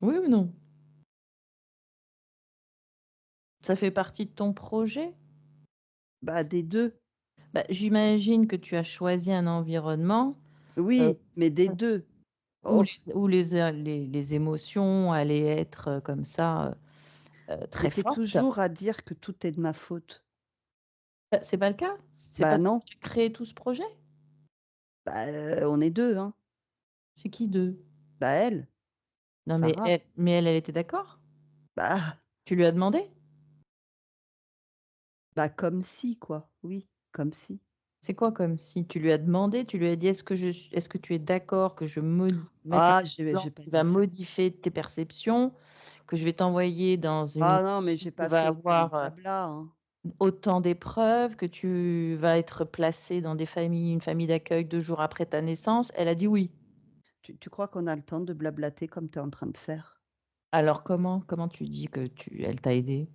Speaker 1: Oui ou non? Ça fait partie de ton projet?
Speaker 2: Bah, des 2.
Speaker 1: Bah, j'imagine que tu as choisi un environnement, heu,
Speaker 2: Oui, mais des 2.
Speaker 1: où
Speaker 2: Oh,
Speaker 1: les émotions allaient être, comme ça,
Speaker 2: mais
Speaker 1: très
Speaker 2: tu es
Speaker 1: fortes.
Speaker 2: toujours à dire que tout est de ma faute.
Speaker 1: Bah, c'est pas le cas? C'est
Speaker 2: Bah,
Speaker 1: pas toi
Speaker 2: non,
Speaker 1: qui as créé tout ce projet?
Speaker 2: bah, on est 2, hein.
Speaker 1: C'est qui 2?
Speaker 2: Bah, elle,
Speaker 1: Non,
Speaker 2: Sarah.
Speaker 1: mais elle était d'accord?
Speaker 2: Bah
Speaker 1: Tu lui as demandé?
Speaker 2: bah, comme si quoi, oui, comme si.
Speaker 1: C'est quoi comme si? Tu lui as demandé? Tu lui as dit: «Est-ce que tu es d'accord que je mette un
Speaker 2: Ah, j'ai
Speaker 1: plan
Speaker 2: pas
Speaker 1: qui
Speaker 2: dit
Speaker 1: va
Speaker 2: ça.
Speaker 1: modifier tes perceptions, que je vais t'envoyer dans une
Speaker 2: Ah non, mais
Speaker 1: vie
Speaker 2: j'ai
Speaker 1: qui
Speaker 2: pas
Speaker 1: va
Speaker 2: fait du
Speaker 1: avoir,
Speaker 2: blabla, hein.
Speaker 1: autant d'épreuves, que tu vas être placé dans une famille d'accueil 2 jours après ta naissance?» Elle a dit oui.
Speaker 2: Tu crois qu'on a le temps de blablater comme tu es en train de faire?
Speaker 1: Alors comment tu dis que elle t'a aidé?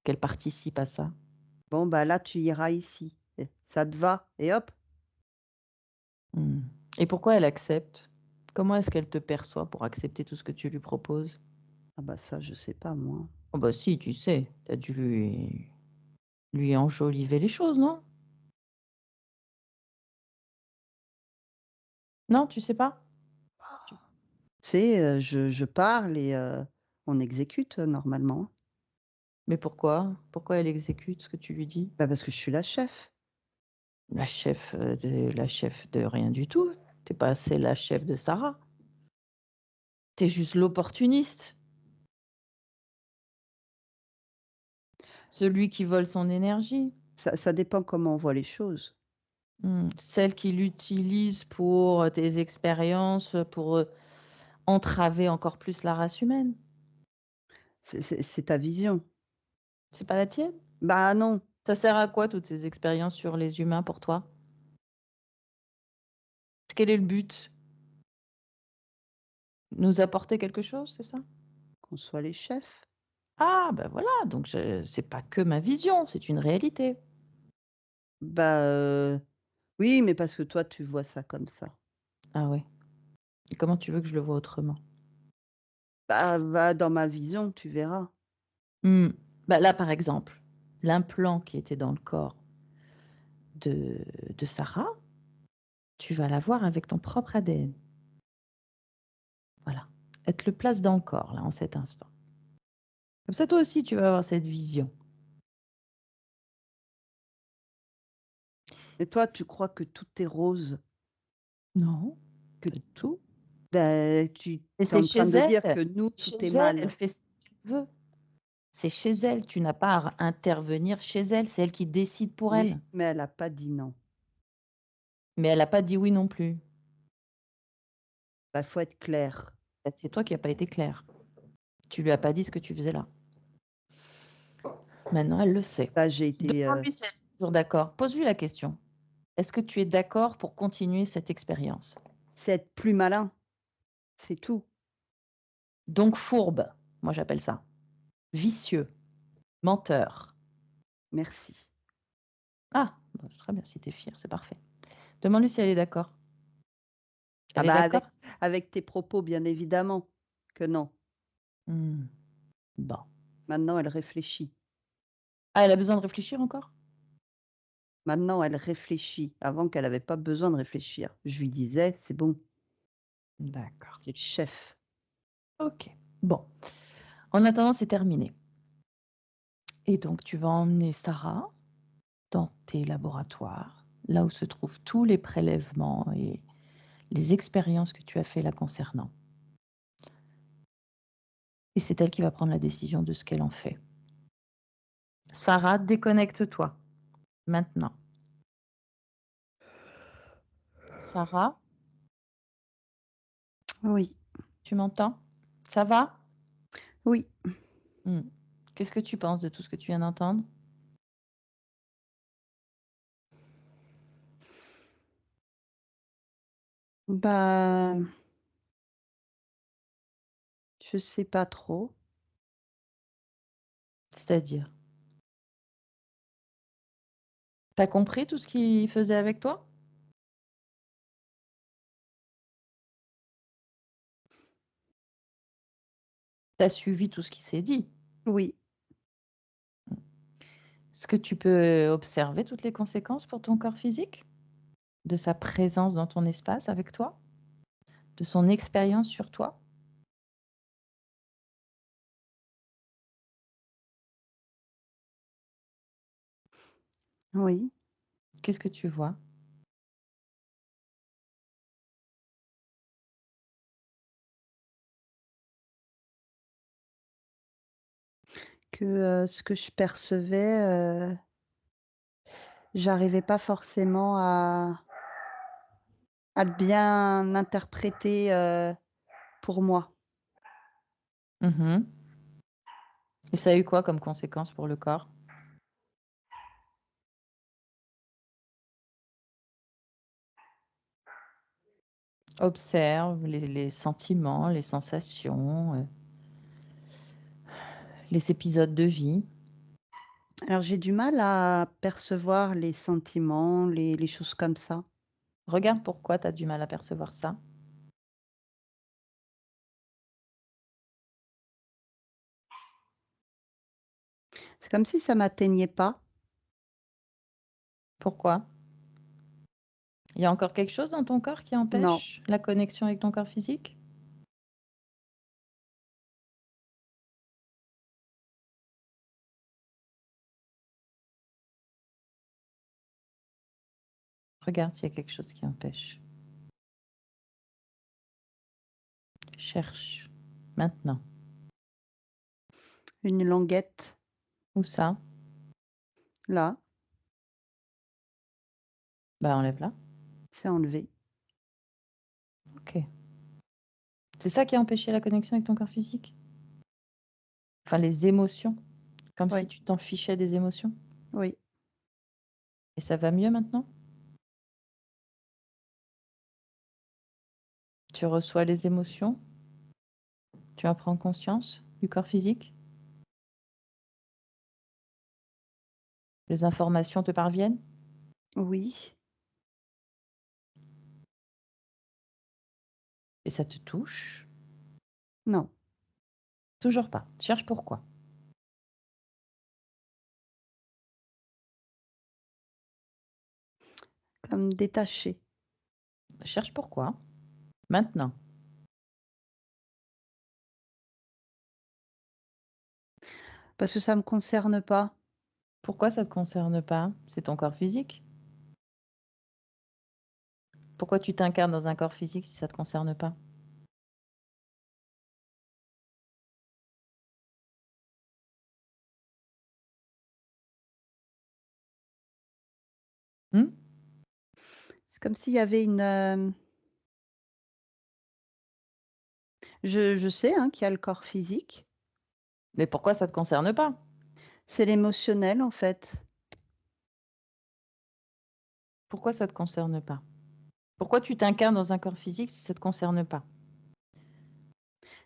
Speaker 1: Qu'elle participe à ça?
Speaker 2: Bon, bah, là, tu iras ici. Ça te va? Et hop.
Speaker 1: Mmh. Et pourquoi elle accepte? Comment est-ce qu'elle te perçoit pour accepter tout ce que tu lui proposes?
Speaker 2: Ah bah, ça, je sais pas moi.
Speaker 1: Oh bah si, tu sais, tu as dû lui enjoliver les choses, non? Non, tu sais pas? Tu
Speaker 2: Tu sais, je parle et on exécute, normalement.
Speaker 1: Mais pourquoi? Pourquoi elle exécute ce que tu lui dis?
Speaker 2: Bah, parce que je suis la chef.
Speaker 1: La chef de rien du tout. Tu es pas assez la chef de Sarah. Tu es juste l'opportuniste, celui qui vole son énergie.
Speaker 2: Ça dépend comment on voit les choses.
Speaker 1: Celle qui l'utilise pour tes expériences, pour, entraver encore plus la race humaine.
Speaker 2: C'est ta vision.
Speaker 1: C'est pas la tienne?
Speaker 2: Bah, non.
Speaker 1: Ça sert à quoi toutes ces expériences sur les humains pour toi? Quel est le but? Nous apporter quelque chose, c'est ça?
Speaker 2: Qu'on soit les chefs.
Speaker 1: Ah ben voilà, donc je c'est pas que ma vision, c'est une réalité.
Speaker 2: Bah, oui, mais parce que toi, tu vois ça comme ça.
Speaker 1: Ah ouais, et comment tu veux que je le vois autrement?
Speaker 2: Bah, va dans ma vision, tu verras.
Speaker 1: Mmh. Bah, là, par exemple, l'implant qui était dans le corps de Sarah, tu vas l'avoir avec ton propre ADN. Voilà. Elle te le place dans le corps, là, en cet instant. Comme ça, toi aussi, tu vas avoir cette vision.
Speaker 2: Et toi, tu crois que tout est rose,
Speaker 1: Non,
Speaker 2: que
Speaker 1: pas du tout.
Speaker 2: bah, tu
Speaker 1: Et
Speaker 2: es en train de dire que nous,
Speaker 1: c'est
Speaker 2: tout
Speaker 1: chez
Speaker 2: est
Speaker 1: elle, elle
Speaker 2: mal.
Speaker 1: fait ce qu'elle veut. C'est chez elle, tu n'as pas à intervenir chez elle, c'est elle qui décide pour elle.
Speaker 2: Oui, mais elle a pas dit non.
Speaker 1: Mais elle a pas dit oui non plus.
Speaker 2: Bah, faut être clair.
Speaker 1: Bah, c'est toi qui as pas été clair. Tu lui as pas dit ce que tu faisais là. Maintenant, elle le sait.
Speaker 2: Bah, j'ai été,
Speaker 1: Demande-lui si elle est toujours d'accord. Pose-lui la question. Est-ce que tu es d'accord pour continuer cette expérience?
Speaker 2: c'est être plus malin, c'est tout.
Speaker 1: Donc fourbe, moi j'appelle ça. Vicieux, menteur.
Speaker 2: Merci.
Speaker 1: Ah, bah, très bien, si tu es fière, c'est parfait. Demande-lui si elle est d'accord.
Speaker 2: Ah
Speaker 1: Elle est
Speaker 2: bah,
Speaker 1: d'accord?
Speaker 2: avec tes propos, bien évidemment que non.
Speaker 1: Mmh, bon.
Speaker 2: Maintenant, elle réfléchit.
Speaker 1: Ah, elle a besoin de réfléchir encore?
Speaker 2: Maintenant, elle réfléchit. Avant qu'elle avait pas besoin de réfléchir. Je lui disais: «C'est bon,
Speaker 1: D'accord.
Speaker 2: tu es le chef».
Speaker 1: OK. Bon. En attendant, c'est terminé. Et donc tu vas emmener Sarah dans tes laboratoires, là où se trouvent tous les prélèvements et les expériences que tu as fait la concernant. Et c'est elle qui va prendre la décision de ce qu'elle en fait. Sarah, déconnecte-toi, maintenant. Sarah,
Speaker 2: Oui,
Speaker 1: tu m'entends? Ça va?
Speaker 2: oui.
Speaker 1: Mmh. Qu'est-ce que tu penses de tout ce que tu viens d'entendre?
Speaker 2: Bah, je sais pas trop.
Speaker 1: C'est-à-dire? T'as compris tout ce qu'il faisait avec toi? T'as suivi tout ce qui s'est dit?
Speaker 2: Oui,
Speaker 1: Est-ce que tu peux observer toutes les conséquences pour ton corps physique de sa présence dans ton espace avec toi? De son expérience sur toi?
Speaker 2: oui.
Speaker 1: Qu'est-ce que tu vois?
Speaker 2: que, ce que je percevais, j'arrivais pas forcément à le bien interpréter, pour moi.
Speaker 1: Mmh. Et ça a eu quoi comme conséquence pour le corps? Observe les sentiments, les sensations, les épisodes de vie.
Speaker 2: Alors j'ai du mal à percevoir les sentiments, les choses comme ça.
Speaker 1: Regarde pourquoi tu as du mal à percevoir ça.
Speaker 2: C'est comme si ça m'atteignait pas.
Speaker 1: Pourquoi? Il y a encore quelque chose dans ton corps qui
Speaker 2: Non,
Speaker 1: empêche la connexion avec ton corps physique? Regarde s'il y a quelque chose qui empêche. Cherche, maintenant.
Speaker 2: une languette,
Speaker 1: Où ça?
Speaker 2: là,
Speaker 1: Bah, enlève-la.
Speaker 2: c'est enlevé.
Speaker 1: OK. C'est ça qui a empêché la connexion avec ton corps physique? Enfin, les émotions, comme si
Speaker 2: Oui,
Speaker 1: tu t'en fichais des émotions?
Speaker 2: oui,
Speaker 1: Et ça va mieux maintenant? Tu reçois les émotions? Tu en prends conscience du corps physique? Les informations te parviennent?
Speaker 2: oui,
Speaker 1: Et ça te touche?
Speaker 2: non,
Speaker 1: Toujours pas. Cherche pourquoi.
Speaker 2: comme détaché.
Speaker 1: Cherche pourquoi. Maintenant.
Speaker 2: Parce que ça me concerne pas.
Speaker 1: Pourquoi ça ne te concerne pas? C'est ton corps physique. Pourquoi tu t'incarnes dans un corps physique si ça ne te concerne pas? Hmm.
Speaker 2: C'est comme s'il y avait je sais, hein, qu'il y a le corps physique.
Speaker 1: Mais pourquoi ça ne te concerne pas?
Speaker 2: C'est l'émotionnel, en fait.
Speaker 1: Pourquoi ça ne te concerne pas? Pourquoi tu t'incarnes dans un corps physique si ça ne te concerne pas?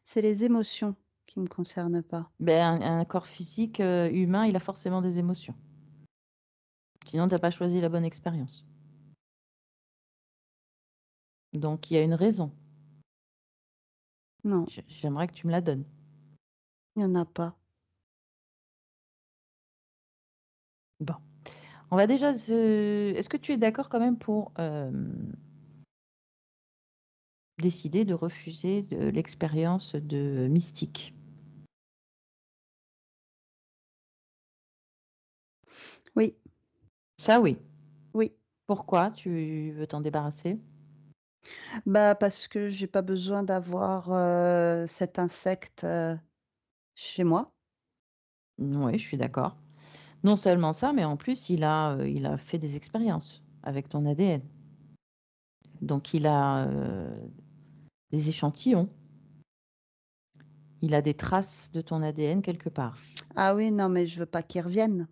Speaker 2: C'est les émotions qui me concernent pas.
Speaker 1: Ben, un corps physique humain, il a forcément des émotions. Sinon, tu n'as pas choisi la bonne expérience. Donc, il y a une raison.
Speaker 2: Non,
Speaker 1: J'aimerais que tu me la donnes.
Speaker 2: il y en a pas.
Speaker 1: Bon. On va déjà se... Est-ce que tu es d'accord quand même pour décider de refuser l'expérience de mystique?
Speaker 2: Oui,
Speaker 1: Ça, oui.
Speaker 2: oui.
Speaker 1: Pourquoi tu veux t'en débarrasser?
Speaker 2: Bah, parce que j'ai pas besoin d'avoir, cet insecte, chez moi.
Speaker 1: Oui, je suis d'accord. Non seulement ça, mais en plus, il a fait des expériences avec ton ADN. Donc, il a des échantillons. Il a des traces de ton ADN quelque part.
Speaker 2: Ah oui, non, mais je veux pas qu'il revienne.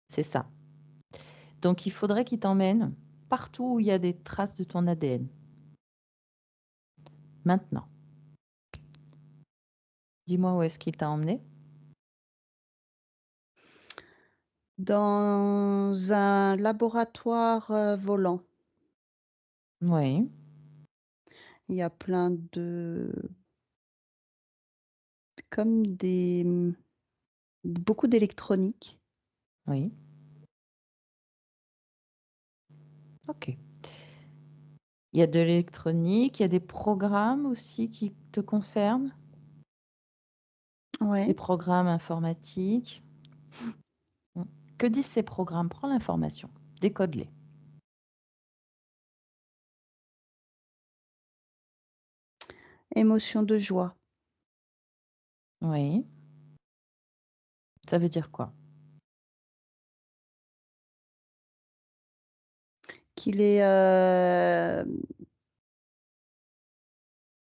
Speaker 1: C'est ça. Donc, il faudrait qu'il t'emmène partout où il y a des traces de ton ADN. Maintenant, dis-moi où est-ce qu'il t'a emmené?
Speaker 2: Dans un laboratoire, volant.
Speaker 1: Oui,
Speaker 2: Il y a plein de comme beaucoup d'électronique.
Speaker 1: oui. OK. Il y a de l'électronique, il y a des programmes aussi qui te concernent, des
Speaker 2: Ouais.
Speaker 1: programmes informatiques. Mm. Que disent ces programmes? Prends l'information, décode-les.
Speaker 2: Émotion de joie.
Speaker 1: Oui, Ça veut dire quoi?
Speaker 2: Qu'il est,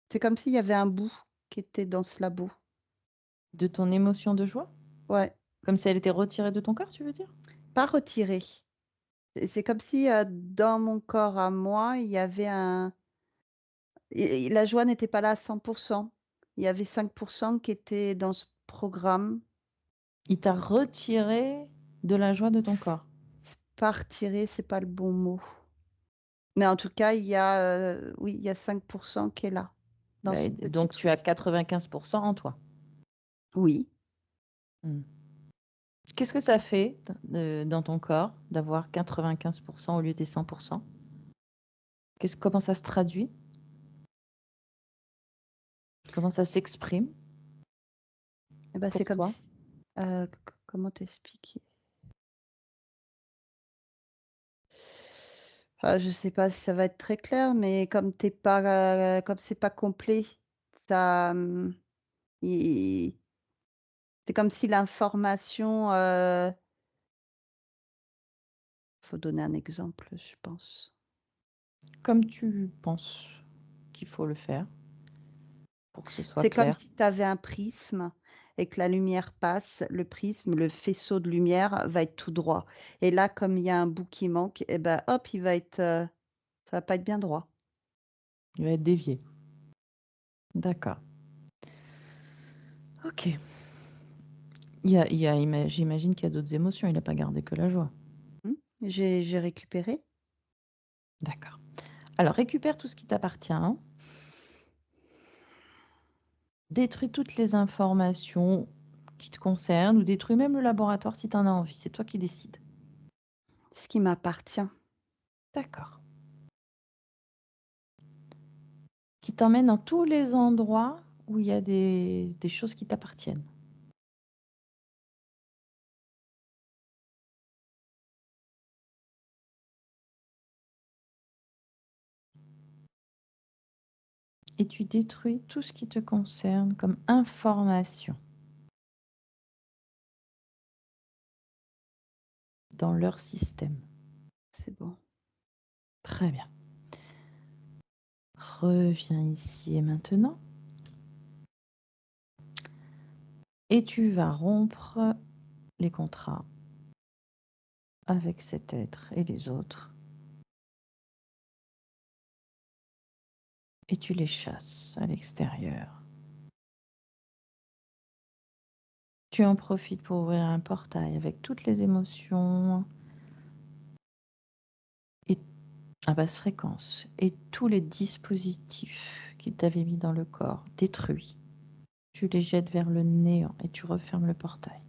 Speaker 2: c'est comme s'il y avait un bout qui était dans ce labo.
Speaker 1: De ton émotion de joie?
Speaker 2: Ouais,
Speaker 1: Comme si elle était retirée de ton corps, tu veux dire?
Speaker 2: pas retiré. C'est comme si, dans mon corps à moi, il y avait la joie n'était pas là à 100. Il y avait 5 qui étaient dans ce programme.
Speaker 1: Il t'a retiré de la joie de ton corps.
Speaker 2: Pas retiré, c'est pas le bon mot. Mais en tout cas, il y a, oui, il y a 5 qui est là, dans
Speaker 1: Bah,
Speaker 2: ce
Speaker 1: et
Speaker 2: petit
Speaker 1: donc tu as
Speaker 2: truc.
Speaker 1: 95 en toi.
Speaker 2: Oui.
Speaker 1: Mmh. Qu'est-ce que ça fait dans ton corps d'avoir 95 au lieu des 100? Comment ça se traduit? Comment ça s'exprime
Speaker 2: Et bah, c'est
Speaker 1: pour
Speaker 2: comme
Speaker 1: toi?
Speaker 2: si comment t'expliquer? Je sais pas si ça va être très clair, mais comme c'est pas complet, ça, i c'est comme si l'information, faut donner un exemple, je pense.
Speaker 1: Comme tu penses qu'il faut le faire pour que ce soit
Speaker 2: C'est comme
Speaker 1: clair.
Speaker 2: si tu avais un prisme et que la lumière passe, le prisme, le faisceau de lumière va être tout droit et là, comme il y a un bout qui manque et ben, hop, il va être, ça va pas être bien droit.
Speaker 1: Il va être dévié. D'accord. OK. J'imagine qu'il y a d'autres émotions, il n'a pas gardé que la joie.
Speaker 2: Mmh. J'ai récupéré.
Speaker 1: D'accord. Alors récupère tout ce qui t'appartient, détruis toutes les informations qui te concernent ou détruis même le laboratoire si tu en as envie, c'est toi qui décides.
Speaker 2: Ce qui m'appartient.
Speaker 1: D'accord. Qui t'emmène dans tous les endroits où il y a des choses qui t'appartiennent. Et tu détruis tout ce qui te concerne comme information dans leur système.
Speaker 2: C'est bon.
Speaker 1: Très bien. Reviens ici et maintenant. Et tu vas rompre les contrats avec cet être et les autres. Et tu les chasses à l'extérieur. Tu en profites pour ouvrir un portail avec toutes les émotions et à basse fréquence et tous les dispositifs qu'il t'avait mis dans le corps détruits. Tu les jettes vers le néant et tu refermes le portail.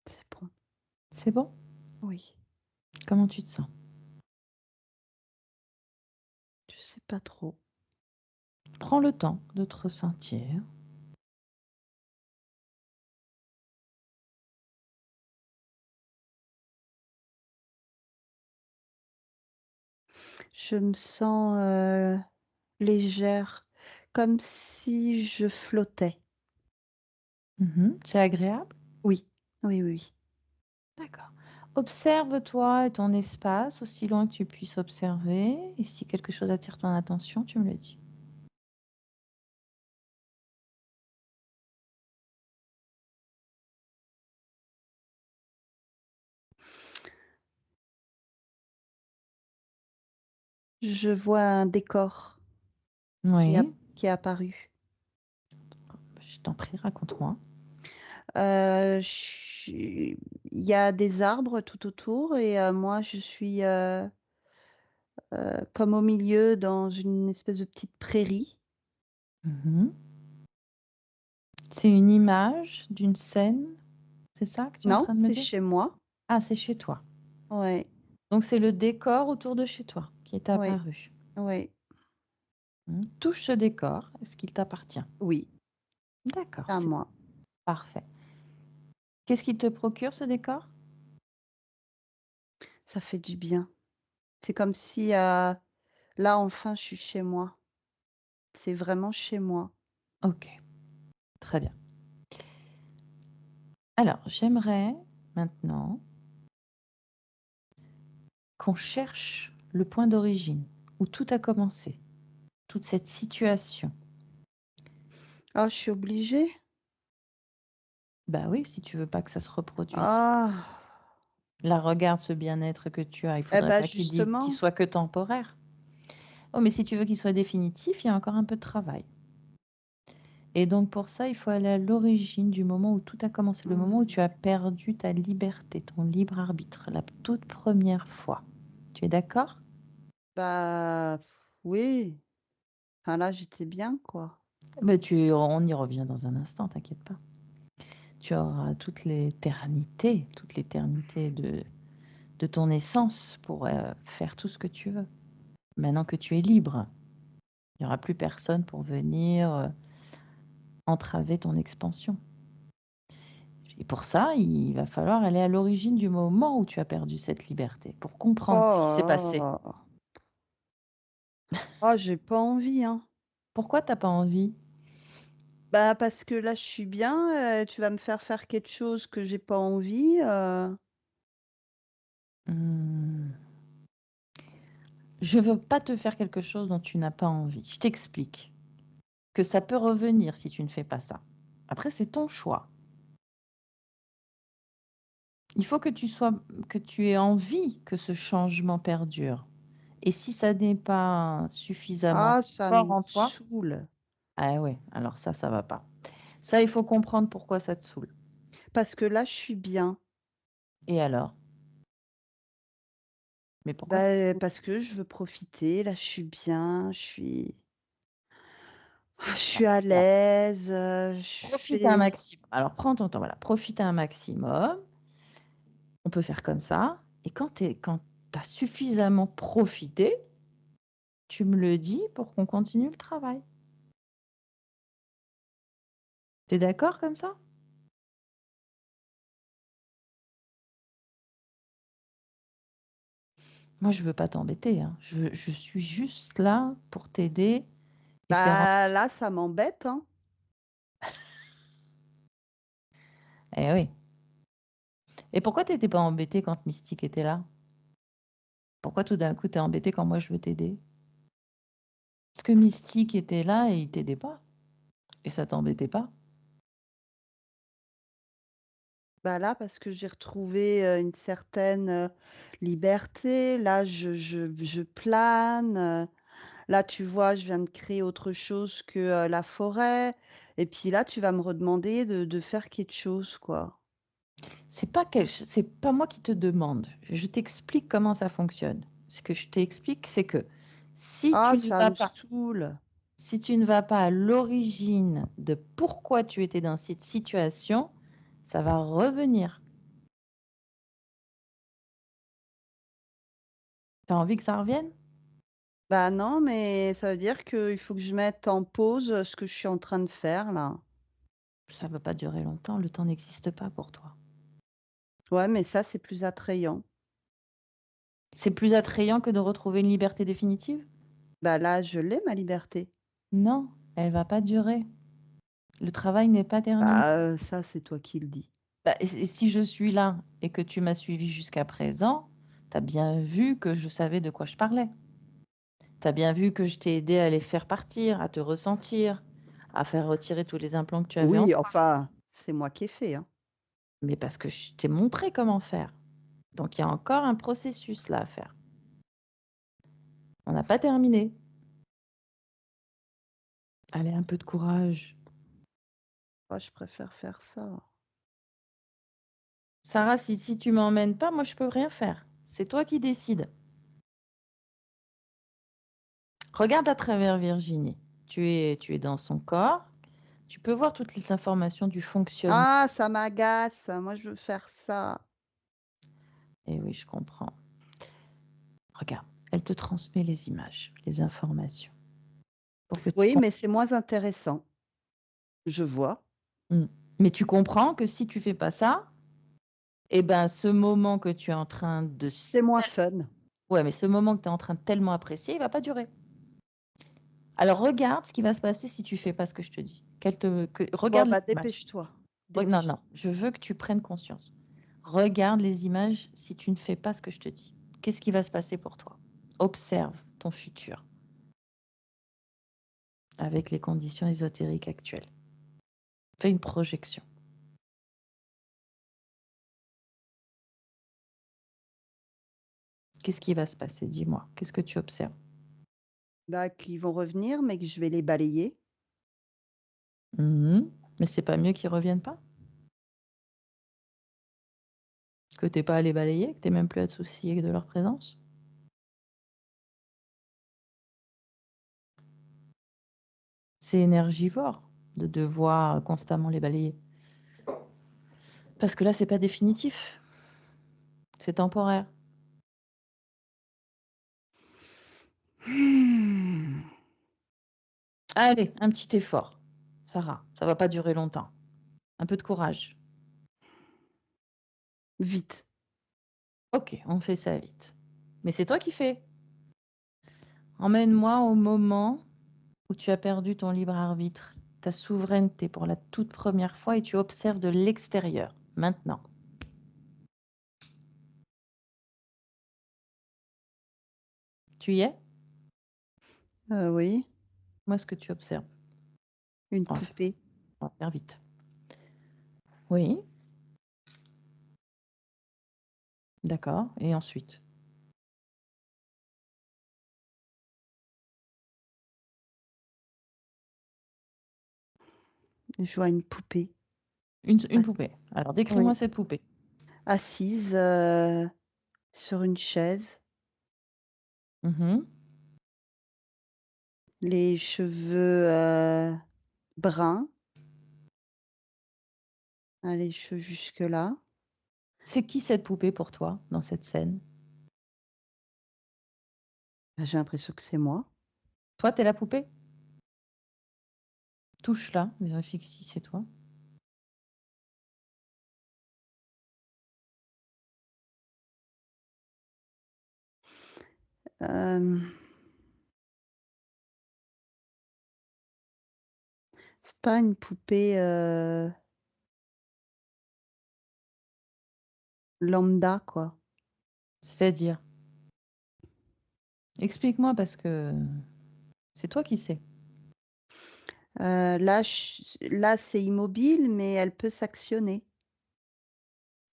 Speaker 2: C'est bon.
Speaker 1: C'est bon?
Speaker 2: Oui.
Speaker 1: Comment tu te sens?
Speaker 2: Je sais pas trop.
Speaker 1: Prends le temps de te ressentir.
Speaker 2: Je me sens, légère, comme si je flottais.
Speaker 1: C'est agréable?
Speaker 2: Oui. Oui, oui, oui.
Speaker 1: D'accord. Observe-toi et ton espace aussi loin que tu puisses observer. Et si quelque chose attire ton attention, tu me le dis.
Speaker 2: Je vois un décor
Speaker 1: Oui,
Speaker 2: qui est apparu.
Speaker 1: je t'en prie, raconte-moi.
Speaker 2: Je il y a des arbres tout autour et moi je suis, comme au milieu dans une espèce de petite prairie.
Speaker 1: Mhm. C'est une image d'une scène, c'est ça que tu es en
Speaker 2: Non,
Speaker 1: train de me
Speaker 2: c'est
Speaker 1: dire?
Speaker 2: chez moi.
Speaker 1: Ah, c'est chez toi.
Speaker 2: Ouais,
Speaker 1: Donc c'est le décor autour de chez toi qui est
Speaker 2: ouais,
Speaker 1: apparu.
Speaker 2: ouais,
Speaker 1: Touche ce décor, est-ce qu'il t'appartient?
Speaker 2: oui,
Speaker 1: D'accord,
Speaker 2: c'est à
Speaker 1: c'est
Speaker 2: moi.
Speaker 1: parfait. Qu'est-ce qu'il te procure ce décor?
Speaker 2: Ça fait du bien. C'est comme si, Là, enfin, je suis chez moi. C'est vraiment chez moi.
Speaker 1: OK, très bien. Alors, j'aimerais maintenant qu'on cherche le point d'origine, où tout a commencé, toute cette situation.
Speaker 2: Ah, je suis obligée?
Speaker 1: Bah oui, si tu veux pas que ça se reproduise.
Speaker 2: Ah!
Speaker 1: Là, regarde ce bien-être que tu as, il
Speaker 2: Eh
Speaker 1: faudrait
Speaker 2: bah,
Speaker 1: pas qu'il
Speaker 2: justement.
Speaker 1: soit que temporaire. Oh, mais si tu veux qu'il soit définitif, il y a encore un peu de travail. Et donc pour ça, il faut aller à l'origine du moment où tout a commencé, le moment où
Speaker 2: Mmh.
Speaker 1: tu as perdu ta liberté, ton libre arbitre, la toute première fois. Tu es d'accord?
Speaker 2: Bah, oui. Enfin, là, j'étais bien, quoi.
Speaker 1: Bah, on y revient dans un instant, t'inquiète pas. Tu auras toute l'éternité de ton essence pour faire tout ce que tu veux. Maintenant que tu es libre, il n'y aura plus personne pour venir entraver ton expansion. Et pour ça, il va falloir aller à l'origine du moment où tu as perdu cette liberté, pour comprendre ce qui s'est passé.
Speaker 2: Oh! Oh, j'ai pas envie, hein.
Speaker 1: Pourquoi tu as pas envie?
Speaker 2: Bah, parce que là, je suis bien, tu vas me faire quelque chose que j'ai pas envie.
Speaker 1: Mmh, je veux pas te faire quelque chose dont tu n'as pas envie. Je t'explique que ça peut revenir si tu ne fais pas ça. Après, c'est ton choix. Il faut que tu aies envie que ce changement perdure. Et si ça n'est pas suffisamment
Speaker 2: Ah, ça
Speaker 1: fort
Speaker 2: me
Speaker 1: en toi,
Speaker 2: saoule.
Speaker 1: ah ouais, alors ça va pas. Ça, il faut comprendre pourquoi ça te saoule.
Speaker 2: Parce que là, je suis bien.
Speaker 1: Et alors? Mais pourquoi ça te
Speaker 2: Bah,
Speaker 1: saoule?
Speaker 2: parce que je veux profiter. Là, je suis bien, je
Speaker 1: Bah,
Speaker 2: suis à
Speaker 1: regarde,
Speaker 2: l'aise, je
Speaker 1: profite un
Speaker 2: fais
Speaker 1: maximum. Alors prends ton temps, voilà, profite un maximum. On peut faire comme ça. Et quand tu as suffisamment profité, tu me le dis pour qu'on continue le travail. Tu es d'accord comme ça? Moi, je veux pas t'embêter, hein. Je suis juste là pour t'aider et faire en
Speaker 2: bah, là, ça m'embête, hein.
Speaker 1: eh oui. Et pourquoi tu étais pas embêtée quand Mystique était là? Pourquoi tout d'un coup tu es embêtée quand moi je veux t'aider? Parce que Mystique était là et il t'aidait pas et ça t'embêtait pas?
Speaker 2: Bah, là, parce que j'ai retrouvé, une certaine, liberté. Là, je plane. Là, tu vois, je viens de créer autre chose que, la forêt et puis là, tu vas me redemander de faire quelque chose, quoi.
Speaker 1: C'est pas moi qui te demande. Je t'explique comment ça fonctionne. Ce que je t'explique, c'est que si
Speaker 2: Ah,
Speaker 1: tu ne
Speaker 2: ça
Speaker 1: vas
Speaker 2: me
Speaker 1: pas
Speaker 2: saoule.
Speaker 1: si tu ne vas pas à l'origine de pourquoi tu étais dans cette situation, ça va revenir. Tu as envie que ça revienne?
Speaker 2: Bah, non, mais ça veut dire qu'il faut que je mette en pause, ce que je suis en train de faire, là.
Speaker 1: Ça va pas durer longtemps, le temps n'existe pas pour toi.
Speaker 2: Ouais, mais ça, c'est plus attrayant.
Speaker 1: C'est plus attrayant que de retrouver une liberté définitive?
Speaker 2: Bah, là, je l'ai, ma liberté.
Speaker 1: Non, elle va pas durer. Le travail n'est pas terminé.
Speaker 2: Bah, ça, c'est toi qui le dis.
Speaker 1: Bah, et si je suis là et que tu m'as suivi jusqu'à présent, tu as bien vu que je savais de quoi je parlais. Tu as bien vu que je t'ai aidé à les faire partir, à te ressentir, à faire retirer tous les implants que tu avais en
Speaker 2: Oui,
Speaker 1: toi.
Speaker 2: enfin, c'est moi qui ai fait, hein.
Speaker 1: Mais parce que je t'ai montré comment faire. Donc il y a encore un processus là à faire. On n'a pas terminé. Allez, un peu de courage.
Speaker 2: Moi, je préfère faire ça.
Speaker 1: Sarah, si tu m'emmènes pas, moi je peux rien faire. C'est toi qui décides. Regarde à travers Virginie. Tu es dans son corps. Tu peux voir toutes les informations du fonctionnement.
Speaker 2: Ah, ça m'agace. Moi, je veux faire ça.
Speaker 1: Eh oui, je comprends. Regarde, elle te transmet les images, les informations pour que tu
Speaker 2: Oui,
Speaker 1: comprennes.
Speaker 2: mais c'est moins intéressant. Je vois.
Speaker 1: Mais tu comprends que si tu fais pas ça, eh ben, ce moment que tu es en train de
Speaker 2: C'est moins fun.
Speaker 1: Ouais, mais ce moment que tu es en train de tellement apprécier, il va pas durer. Alors regarde ce qui va se passer si tu fais pas ce que je te dis.
Speaker 2: Bon,
Speaker 1: Regarde les
Speaker 2: bah,
Speaker 1: images.
Speaker 2: dépêche-toi.
Speaker 1: Non, non, je veux que tu prennes conscience. Regarde les images si tu ne fais pas ce que je te dis. Qu'est-ce qui va se passer pour toi? Observe ton futur avec les conditions ésotériques actuelles. Fais une projection. Qu'est-ce qui va se passer? Dis-moi. Qu'est-ce que tu observes?
Speaker 2: Bah, qu'ils vont revenir, mais que je vais les balayer.
Speaker 1: Mais c'est pas mieux qu'ils reviennent pas? Que t'aies pas à les balayer, que t'aies même plus à te soucier de leur présence? C'est énergivore de devoir constamment les balayer. Parce que là, c'est pas définitif. C'est temporaire.
Speaker 2: Mmh.
Speaker 1: Allez, un petit effort. Sarah, ça va pas durer longtemps. Un peu de courage.
Speaker 2: Vite.
Speaker 1: Ok, on fait ça vite. Mais c'est toi qui fais. Emmène-moi au moment où tu as perdu ton libre arbitre, ta souveraineté pour la toute première fois et tu observes de l'extérieur. Maintenant. Tu y es?
Speaker 2: Oui,
Speaker 1: Moi, ce que tu observes.
Speaker 2: une
Speaker 1: On va faire,
Speaker 2: poupée.
Speaker 1: on va faire vite. Oui, d'accord. Et ensuite?
Speaker 2: Je vois une poupée.
Speaker 1: Une
Speaker 2: Ah,
Speaker 1: poupée. Alors, décris-moi
Speaker 2: oui,
Speaker 1: cette poupée.
Speaker 2: assise, sur une chaise,
Speaker 1: Mhm.
Speaker 2: les cheveux, bruns, les cheveux jusque-là.
Speaker 1: C'est qui cette poupée pour toi dans cette scène?
Speaker 2: Bah, j'ai l'impression que c'est moi.
Speaker 1: Toi, t'es la poupée? Touche-la, vérifie que si c'est toi.
Speaker 2: Hem, c'est pas une poupée, lambda, quoi.
Speaker 1: C'est-à-dire? Explique-moi parce que c'est toi qui sais.
Speaker 2: Là, c'est immobile, mais elle peut s'actionner.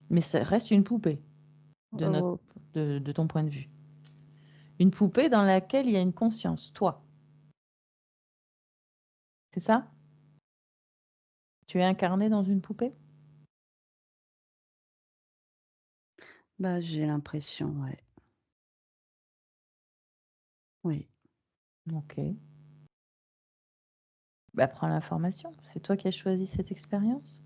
Speaker 1: Mais ça reste une poupée de notre,
Speaker 2: Oh,
Speaker 1: de ton point de vue. Une poupée dans laquelle il y a une conscience, toi. C'est ça? Tu es incarné dans une poupée?
Speaker 2: bah, j'ai l'impression, ouais. Oui.
Speaker 1: Ok. Bah, prends l'information. C'est toi qui as choisi cette expérience.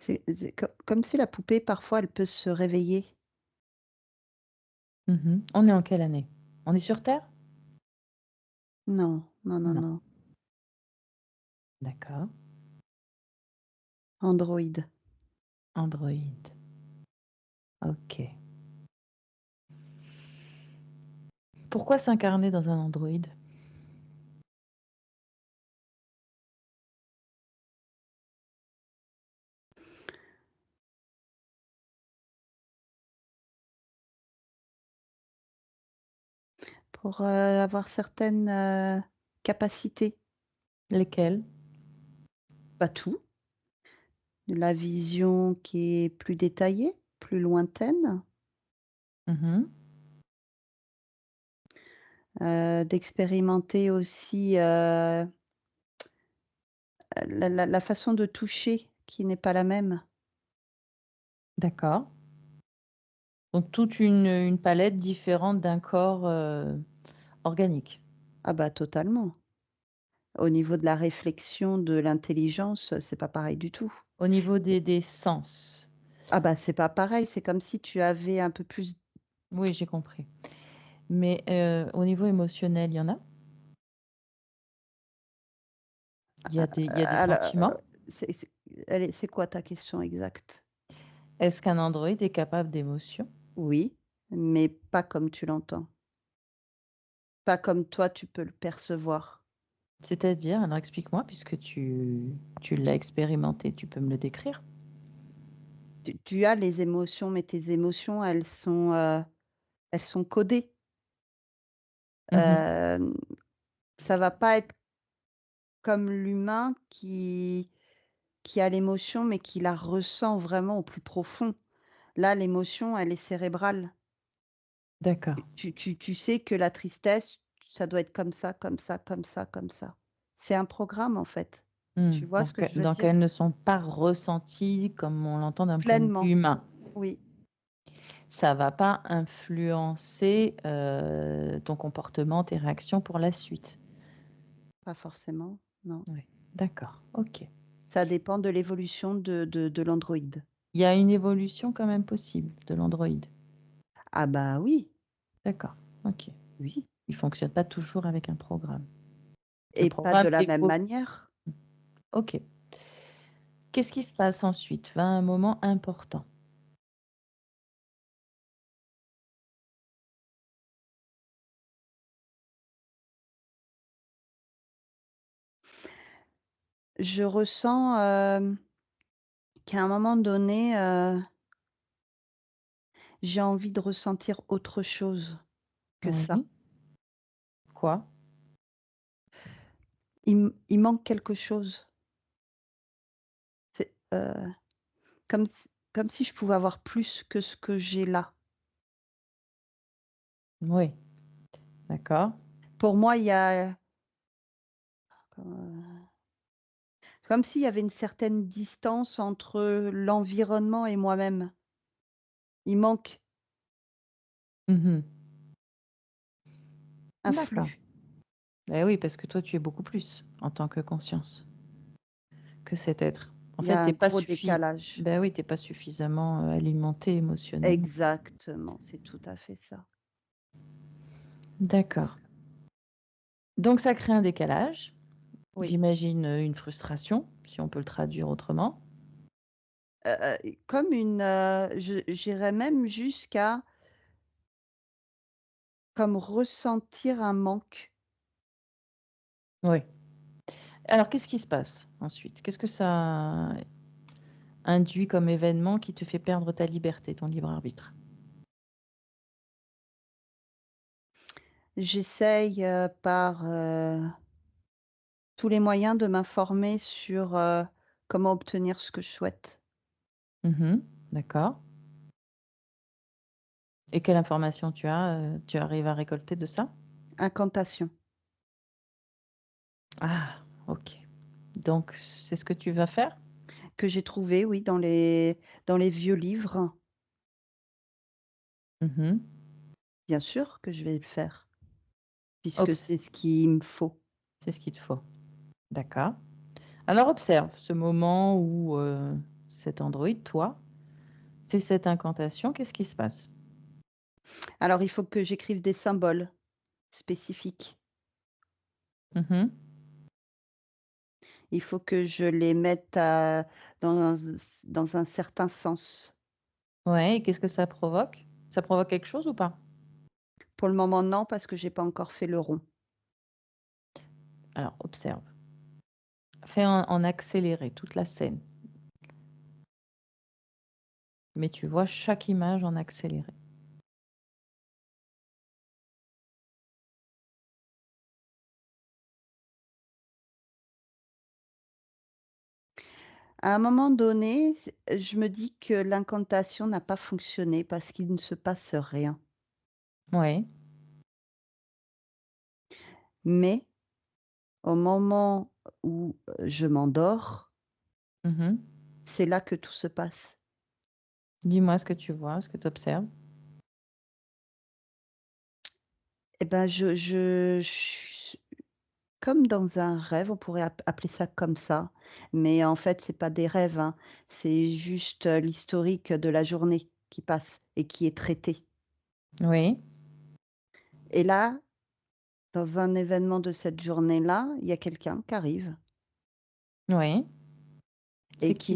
Speaker 2: C'est comme si la poupée, parfois, elle peut se réveiller.
Speaker 1: Mhm. On est en quelle année? On est sur Terre?
Speaker 2: Non, non, non,
Speaker 1: Non.
Speaker 2: non.
Speaker 1: D'accord.
Speaker 2: Android.
Speaker 1: Android. Ok. Pourquoi s'incarner dans un android?
Speaker 2: Pour, avoir certaines, capacités.
Speaker 1: Lesquels?
Speaker 2: Pas tout. La vision qui est plus détaillée, plus lointaine,
Speaker 1: Mhm.
Speaker 2: d'expérimenter aussi, la façon de toucher qui n'est pas la même.
Speaker 1: D'accord. Donc toute une palette différente d'un corps organique.
Speaker 2: Ah bah, totalement. Au niveau de la réflexion, de l'intelligence, c'est pas pareil du tout.
Speaker 1: Au niveau des sens.
Speaker 2: Ah bah, c'est pas pareil, c'est comme si tu avais un peu plus.
Speaker 1: Oui, j'ai compris. Mais au niveau émotionnel, il y en a? Il y a des
Speaker 2: Alors,
Speaker 1: sentiments?
Speaker 2: C'est quoi ta question exacte?
Speaker 1: Est-ce qu'un Android est capable d'émotion?
Speaker 2: Oui, mais pas comme tu l'entends. Pas comme toi tu peux le percevoir.
Speaker 1: C'est-à-dire? Alors explique-moi puisque tu l'as expérimenté, tu peux me le décrire?
Speaker 2: Tu as les émotions, mais tes émotions, elles sont codées.
Speaker 1: Mmh.
Speaker 2: Hem, Ça va pas être comme l'humain qui a l'émotion, mais qui la ressent vraiment au plus profond. Là, l'émotion, elle est cérébrale.
Speaker 1: D'accord.
Speaker 2: Tu sais que la tristesse, ça doit être comme ça, comme ça, comme ça, comme ça. C'est un programme, en fait.
Speaker 1: Mmh.
Speaker 2: Tu vois ce que je veux
Speaker 1: Donc
Speaker 2: dire?
Speaker 1: elles ne sont pas ressenties comme on l'entend d'un point de vue
Speaker 2: Pleinement,
Speaker 1: humain.
Speaker 2: oui,
Speaker 1: Ça va pas influencer, ton comportement, tes réactions pour la suite?
Speaker 2: pas forcément, non.
Speaker 1: Oui. D'accord, OK.
Speaker 2: Ça dépend de l'évolution de l'androïde.
Speaker 1: Il y a une évolution quand même possible de l'Android?
Speaker 2: Ah bah oui,
Speaker 1: D'accord, OK.
Speaker 2: oui,
Speaker 1: Il fonctionne pas toujours avec un programme. Le
Speaker 2: et pas de
Speaker 1: programme
Speaker 2: la même
Speaker 1: évolue.
Speaker 2: manière.
Speaker 1: OK. Qu'est-ce qui se passe ensuite? Va un moment important.
Speaker 2: Je ressens, qu'à un moment donné, j'ai envie de ressentir autre chose que ça.
Speaker 1: Oui. Quoi?
Speaker 2: Il manque quelque chose. C'est, comme si je pouvais avoir plus que ce que j'ai là.
Speaker 1: Oui, d'accord.
Speaker 2: Pour moi, il y a, heu, comme s'il y avait une certaine distance entre l'environnement et moi-même. Il manque
Speaker 1: Mmh.
Speaker 2: un
Speaker 1: D'accord.
Speaker 2: flux.
Speaker 1: Eh oui, parce que toi, tu es beaucoup plus en tant que conscience que cet être. En
Speaker 2: Il y
Speaker 1: fait,
Speaker 2: a
Speaker 1: tu
Speaker 2: un
Speaker 1: es pas
Speaker 2: gros décalage.
Speaker 1: oui, tu es pas suffisamment, alimenté émotionnellement.
Speaker 2: Exactement, c'est tout à fait ça.
Speaker 1: D'accord. Donc ça crée un décalage,
Speaker 2: Oui,
Speaker 1: j'imagine, une frustration, si on peut le traduire autrement?
Speaker 2: comme une, j'irais même jusqu'à comme ressentir un manque.
Speaker 1: Oui. Alors qu'est-ce qui se passe ensuite? Qu'est-ce que ça induit comme événement qui te fait perdre ta liberté, ton libre arbitre?
Speaker 2: J'essaye, par, tous les moyens de m'informer sur, comment obtenir ce que je souhaite.
Speaker 1: Mmh. D'accord. Et quelle information tu arrives à récolter de ça?
Speaker 2: Incantation
Speaker 1: Ah, OK. Donc c'est ce que tu vas faire?
Speaker 2: que j'ai trouvé, oui, dans les vieux livres.
Speaker 1: Mmh.
Speaker 2: Bien sûr que je vais le faire, puisque
Speaker 1: Obs
Speaker 2: c'est ce qu'il me faut.
Speaker 1: C'est ce qu'il te faut. D'accord. Alors observe ce moment où, cet androïde, toi, fait cette incantation, qu'est-ce qui se passe?
Speaker 2: Alors il faut que j'écrive des symboles spécifiques.
Speaker 1: Mmh.
Speaker 2: Il faut que je les mette dans un certain sens.
Speaker 1: Ouais, et qu'est-ce que ça provoque? Ça provoque quelque chose ou pas?
Speaker 2: Pour le moment, non, parce que j'ai pas encore fait le rond.
Speaker 1: Alors observe. Fais en accéléré toute la scène, mais tu vois chaque image en accéléré.
Speaker 2: À un moment donné, je me dis que l'incantation n'a pas fonctionné parce qu'il ne se passe rien.
Speaker 1: Ouais.
Speaker 2: Mais au moment où, je m'endors,
Speaker 1: Mmh.
Speaker 2: c'est là que tout se passe.
Speaker 1: Dis-moi ce que tu vois, ce que tu observes.
Speaker 2: Et ben, je suis comme dans un rêve, on pourrait appeler ça comme ça, mais en fait, c'est pas des rêves, hein, c'est juste, l'historique de la journée qui passe et qui est traité.
Speaker 1: Oui,
Speaker 2: Et là, dans un événement de cette journée-là, il y a quelqu'un qui arrive
Speaker 1: oui. C'est
Speaker 2: et qui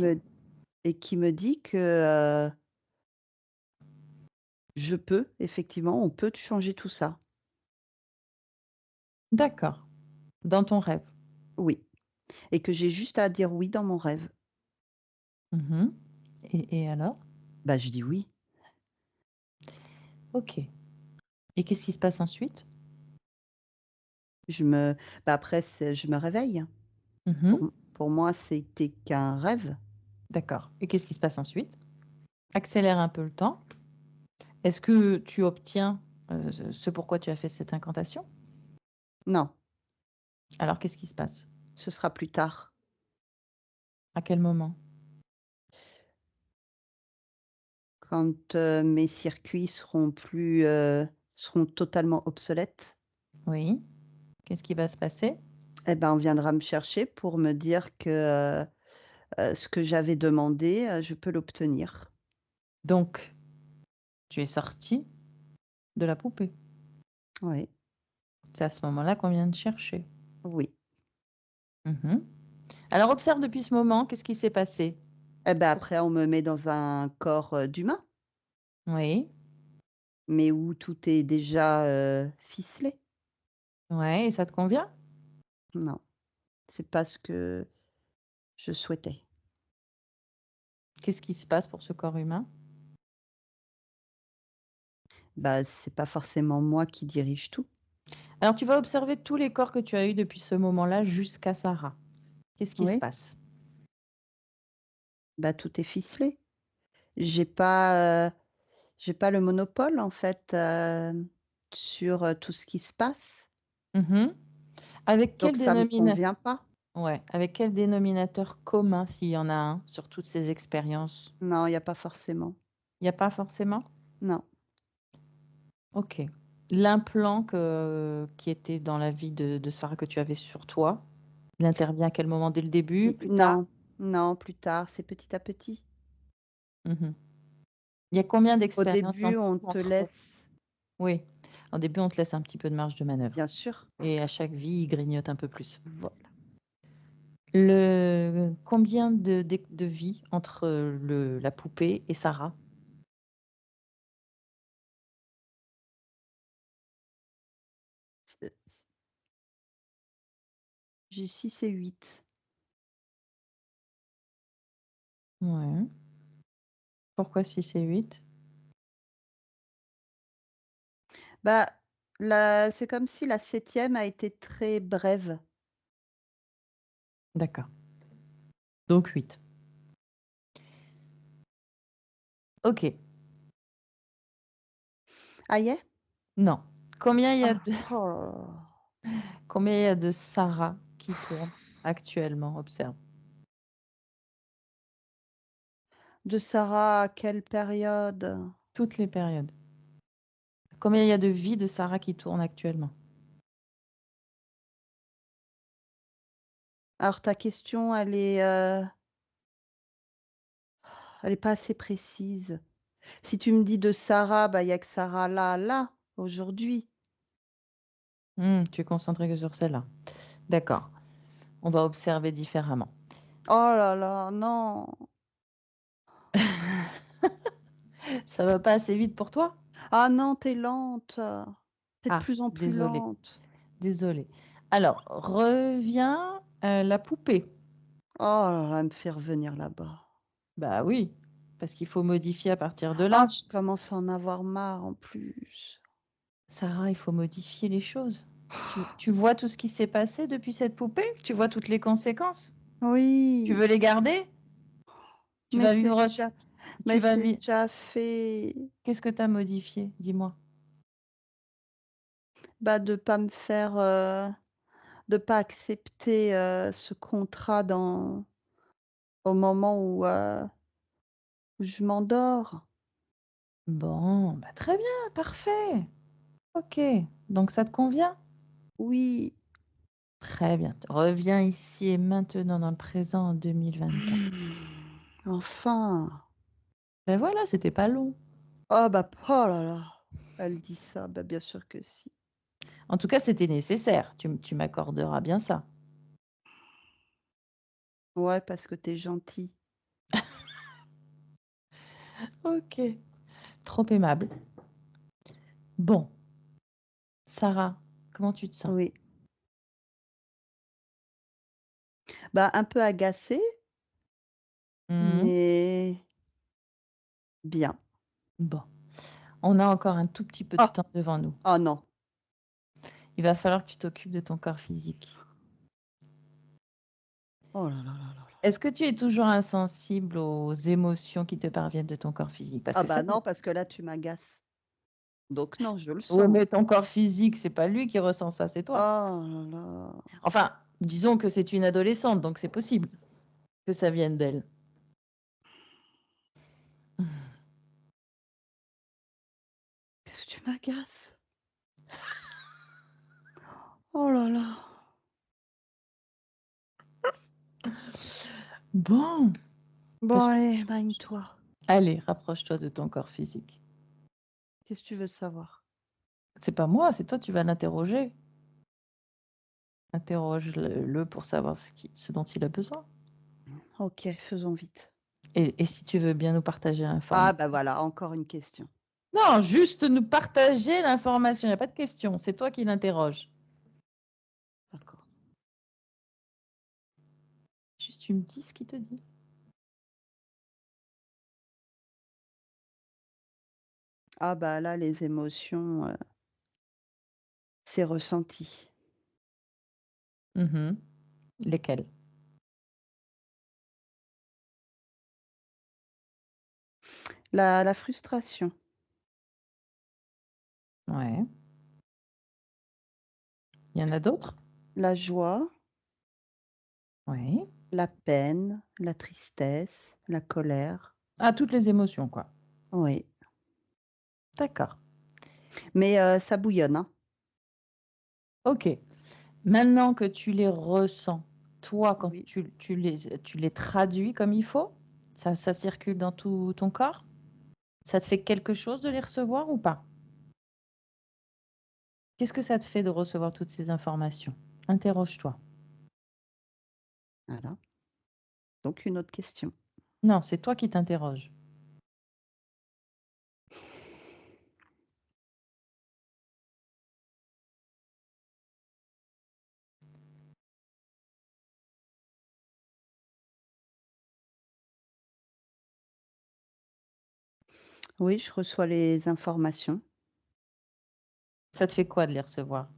Speaker 1: qui?
Speaker 2: me dit que, je peux effectivement, on peut changer tout ça.
Speaker 1: D'accord. Dans ton rêve?
Speaker 2: Oui, et que j'ai juste à dire oui dans mon rêve.
Speaker 1: Mmh. Et alors?
Speaker 2: Bah, je dis oui.
Speaker 1: OK. Et qu'est-ce qui se passe ensuite?
Speaker 2: Je me après je me réveille.
Speaker 1: Mmh.
Speaker 2: Pour moi, c'était qu'un rêve.
Speaker 1: D'accord. Et qu'est-ce qui se passe ensuite? Accélère un peu le temps. Est-ce que tu obtiens, ce pourquoi tu as fait cette incantation?
Speaker 2: Non,
Speaker 1: Alors qu'est-ce qui se passe?
Speaker 2: ce sera plus tard.
Speaker 1: À quel moment?
Speaker 2: Quand, mes circuits seront totalement obsolètes,
Speaker 1: Oui. Qu'est-ce qui va se passer?
Speaker 2: eh ben, on viendra me chercher pour me dire que, ce que j'avais demandé, je peux l'obtenir.
Speaker 1: Donc, tu es sorti de la poupée.
Speaker 2: Oui,
Speaker 1: C'est à ce moment-là qu'on vient te chercher.
Speaker 2: oui.
Speaker 1: Mmh. Alors observe depuis ce moment, qu'est-ce qui s'est passé?
Speaker 2: Eh ben,
Speaker 1: Pour
Speaker 2: après on me met dans un corps, d'humain,
Speaker 1: Oui,
Speaker 2: mais où tout est déjà, ficelé.
Speaker 1: ouais, et ça te convient?
Speaker 2: Non, c'est pas ce que je souhaitais.
Speaker 1: Qu'est-ce qui se passe pour ce corps humain?
Speaker 2: Bah, c'est pas forcément moi qui dirige tout.
Speaker 1: Alors tu vas observer tous les corps que tu as eus depuis ce moment-là jusqu'à Sarah. Qu'est-ce qui se
Speaker 2: Oui,
Speaker 1: passe?
Speaker 2: bah, tout est ficelé. J'ai pas, j'ai pas le monopole en fait, sur, tout ce qui se passe,
Speaker 1: Mmh. Avec
Speaker 2: donc
Speaker 1: quel
Speaker 2: ça me
Speaker 1: dénomina
Speaker 2: convient pas.
Speaker 1: Ouais, avec quel dénominateur commun, s'il y en a un, sur toutes ces expériences?
Speaker 2: Non, il y a pas forcément.
Speaker 1: Il y a pas forcément?
Speaker 2: Non.
Speaker 1: OK. L'implant qui était dans la vie de Sarah que tu avais sur toi, il intervient à quel moment? Dès le début?
Speaker 2: I
Speaker 1: Plus tard?
Speaker 2: non, non, plus tard, c'est petit à petit.
Speaker 1: Mmh. Il y a combien
Speaker 2: Au
Speaker 1: d'expériences en
Speaker 2: début, on
Speaker 1: tout
Speaker 2: te
Speaker 1: entre
Speaker 2: laisse
Speaker 1: Oui, au début, on te laisse un petit peu de marge de manœuvre
Speaker 2: bien sûr,
Speaker 1: et à chaque vie, il grignote un peu plus.
Speaker 2: voilà.
Speaker 1: Combien de vies entre, la poupée et Sarah?
Speaker 2: J'ai 6 et 8.
Speaker 1: Ouais. Pourquoi 6 et 8?
Speaker 2: Bah, la c'est comme si la septième a été très brève.
Speaker 1: D'accord, donc 8. OK.
Speaker 2: Ah y est?
Speaker 1: Non. Combien il y a
Speaker 2: Ah,
Speaker 1: de
Speaker 2: oh là là.
Speaker 1: combien il y a de Sarah qui tournent actuellement? Observe.
Speaker 2: De Sarah, à quelle période?
Speaker 1: Toutes les périodes. Combien il y a de vies de Sarah qui tournent actuellement?
Speaker 2: Alors ta question, elle est pas assez précise. Si tu me dis de Sarah, bah, il y a que Sarah là, aujourd'hui.
Speaker 1: Tu es concentré que sur celle-là. D'accord. On va observer différemment.
Speaker 2: Oh là là, non!
Speaker 1: Ça va pas assez vite pour toi?
Speaker 2: Ah non, tu es lente. Tu de
Speaker 1: Ah,
Speaker 2: plus en plus
Speaker 1: désolée,
Speaker 2: lente.
Speaker 1: désolée. Alors, reviens, la poupée.
Speaker 2: Oh là là, elle me fait revenir là-bas.
Speaker 1: Bah oui, parce qu'il faut modifier à partir de
Speaker 2: Ah,
Speaker 1: là.
Speaker 2: je commence à en avoir marre en plus.
Speaker 1: Sarah, il faut modifier les choses. Tu vois tout ce qui s'est passé depuis cette poupée? Tu vois toutes les conséquences? Tu
Speaker 2: Oui,
Speaker 1: veux les garder? Tu
Speaker 2: mais
Speaker 1: vas
Speaker 2: c'est
Speaker 1: vivre
Speaker 2: déjà
Speaker 1: tu
Speaker 2: mais
Speaker 1: vas
Speaker 2: c'est
Speaker 1: vi
Speaker 2: déjà fait.
Speaker 1: Qu'est-ce que tu as modifié? Dis-moi.
Speaker 2: Bah, de pas accepter, ce contrat au moment où je m'endors.
Speaker 1: Bon, bah, très bien, parfait. OK, donc ça te convient?
Speaker 2: Oui.
Speaker 1: Très bien. Reviens ici et maintenant dans le présent en 2024.
Speaker 2: Enfin!
Speaker 1: Ben voilà, c'était pas long.
Speaker 2: Oh bah, oh là là! Elle dit ça, bah, bien sûr que si.
Speaker 1: En tout cas, c'était nécessaire. Tu m'accorderas bien ça.
Speaker 2: Ouais, parce que tu es gentil.
Speaker 1: Ok, trop aimable. Bon, Sarah, comment tu te sens?
Speaker 2: Oui. Bah, un peu agacée,
Speaker 1: Mhm.
Speaker 2: mais bien.
Speaker 1: Bon, on a encore un tout petit peu de
Speaker 2: Ah!
Speaker 1: temps devant nous.
Speaker 2: Oh non.
Speaker 1: Il va falloir que tu t'occupes de ton corps physique.
Speaker 2: Oh là là là là là.
Speaker 1: Est-ce que tu es toujours insensible aux émotions qui te parviennent de ton corps physique? Parce
Speaker 2: Ah
Speaker 1: que ça,
Speaker 2: bah non, parce que là, tu m'agaces. Donc non, je le
Speaker 1: oui,
Speaker 2: sens.
Speaker 1: mais ton corps physique, c'est pas lui qui ressent ça, c'est toi.
Speaker 2: Oh là là.
Speaker 1: Enfin, disons que c'est une adolescente, donc c'est possible que ça vienne d'elle.
Speaker 2: Qu'est-ce que tu m'agaces? Oh là là.
Speaker 1: Bon,
Speaker 2: Bon allez, baigne-toi.
Speaker 1: allez, rapproche-toi de ton corps physique.
Speaker 2: Qu'est-ce que tu veux savoir?
Speaker 1: C'est pas moi, c'est toi, tu vas l'interroger. Interroge-le pour savoir ce dont il a besoin.
Speaker 2: OK, faisons vite.
Speaker 1: Et si tu veux bien nous partager
Speaker 2: Ah
Speaker 1: l'information.
Speaker 2: bah voilà, encore une question.
Speaker 1: Non, juste nous partager l'information, il n'y a pas de question, c'est toi qui l'interroges.
Speaker 2: D'accord.
Speaker 1: Juste tu me dis ce qu'il te dit.
Speaker 2: Ah bah là, les émotions, c'est ressenti.
Speaker 1: Mhm. Lesquels?
Speaker 2: La frustration,
Speaker 1: Ouais. Il y en a d'autres?
Speaker 2: la joie,
Speaker 1: Oui.
Speaker 2: la peine, la tristesse, la colère.
Speaker 1: Ah, toutes les émotions, quoi.
Speaker 2: Oui,
Speaker 1: D'accord.
Speaker 2: mais ça bouillonne, hein.
Speaker 1: Ok. Maintenant que tu les ressens, toi, quand
Speaker 2: Oui.
Speaker 1: tu les traduis comme il faut, ça circule dans tout ton corps? Ça te fait quelque chose de les recevoir ou pas? Qu'est-ce que ça te fait de recevoir toutes ces informations? Interroge-toi.
Speaker 2: Voilà. Donc une autre question.
Speaker 1: Non, c'est toi qui t'interroges.
Speaker 2: Oui, je reçois les informations.
Speaker 1: Ça te fait quoi de les recevoir?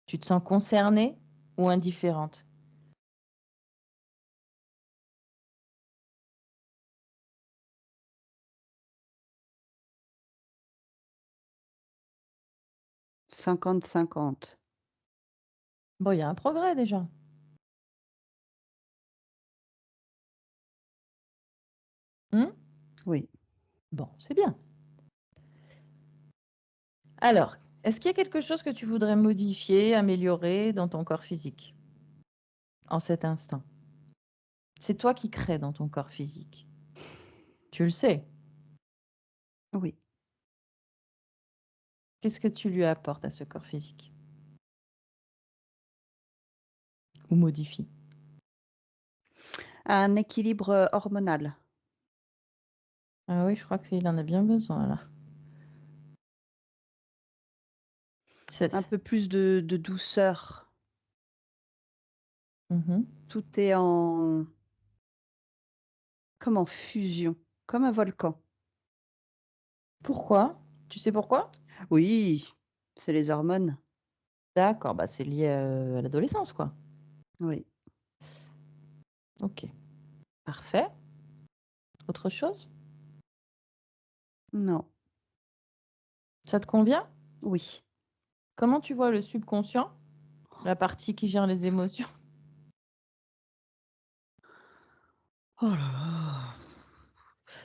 Speaker 1: Tu te sens concernée ou indifférente?
Speaker 2: 50-50.
Speaker 1: Bon, il y a un progrès déjà. Hmm.
Speaker 2: Oui.
Speaker 1: Bon, c'est bien. Alors, est-ce qu'il y a quelque chose que tu voudrais modifier, améliorer dans ton corps physique en cet instant? C'est toi qui crées dans ton corps physique. Tu le sais.
Speaker 2: Oui.
Speaker 1: Qu'est-ce que tu lui apportes à ce corps physique? Ou modifies?
Speaker 2: Un équilibre, hormonal.
Speaker 1: Ah oui, je crois qu'il en a bien besoin là.
Speaker 2: Un peu plus de douceur.
Speaker 1: Mhm.
Speaker 2: Tout est comme en fusion, comme un volcan.
Speaker 1: Pourquoi? Tu sais pourquoi?
Speaker 2: Oui, c'est les hormones.
Speaker 1: D'accord, bah c'est lié à l'adolescence, quoi.
Speaker 2: Oui.
Speaker 1: Ok, parfait. Autre chose?
Speaker 2: Non.
Speaker 1: Ça te convient?
Speaker 2: Oui.
Speaker 1: Comment tu vois le subconscient, la partie qui gère les émotions?
Speaker 2: Oh là là,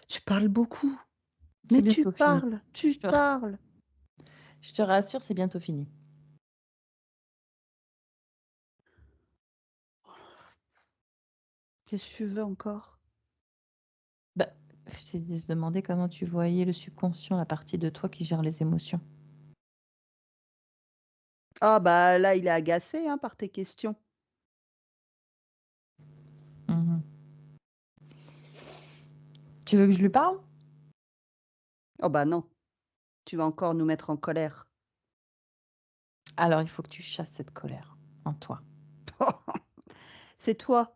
Speaker 2: tu parles beaucoup.
Speaker 1: C'est
Speaker 2: Mais tu
Speaker 1: bientôt fini.
Speaker 2: parles, tu
Speaker 1: Je te,
Speaker 2: parles.
Speaker 1: je te rassure, c'est bientôt fini.
Speaker 2: Qu'est-ce que tu veux encore?
Speaker 1: Bah, je t'ai demandé comment tu voyais le subconscient, la partie de toi qui gère les émotions.
Speaker 2: Ah bah là, il est agacé, hein, par tes questions.
Speaker 1: Mhm. Tu veux que je lui parle?
Speaker 2: Oh bah non, tu vas encore nous mettre en colère.
Speaker 1: Alors, il faut que tu chasses cette colère en toi.
Speaker 2: C'est toi,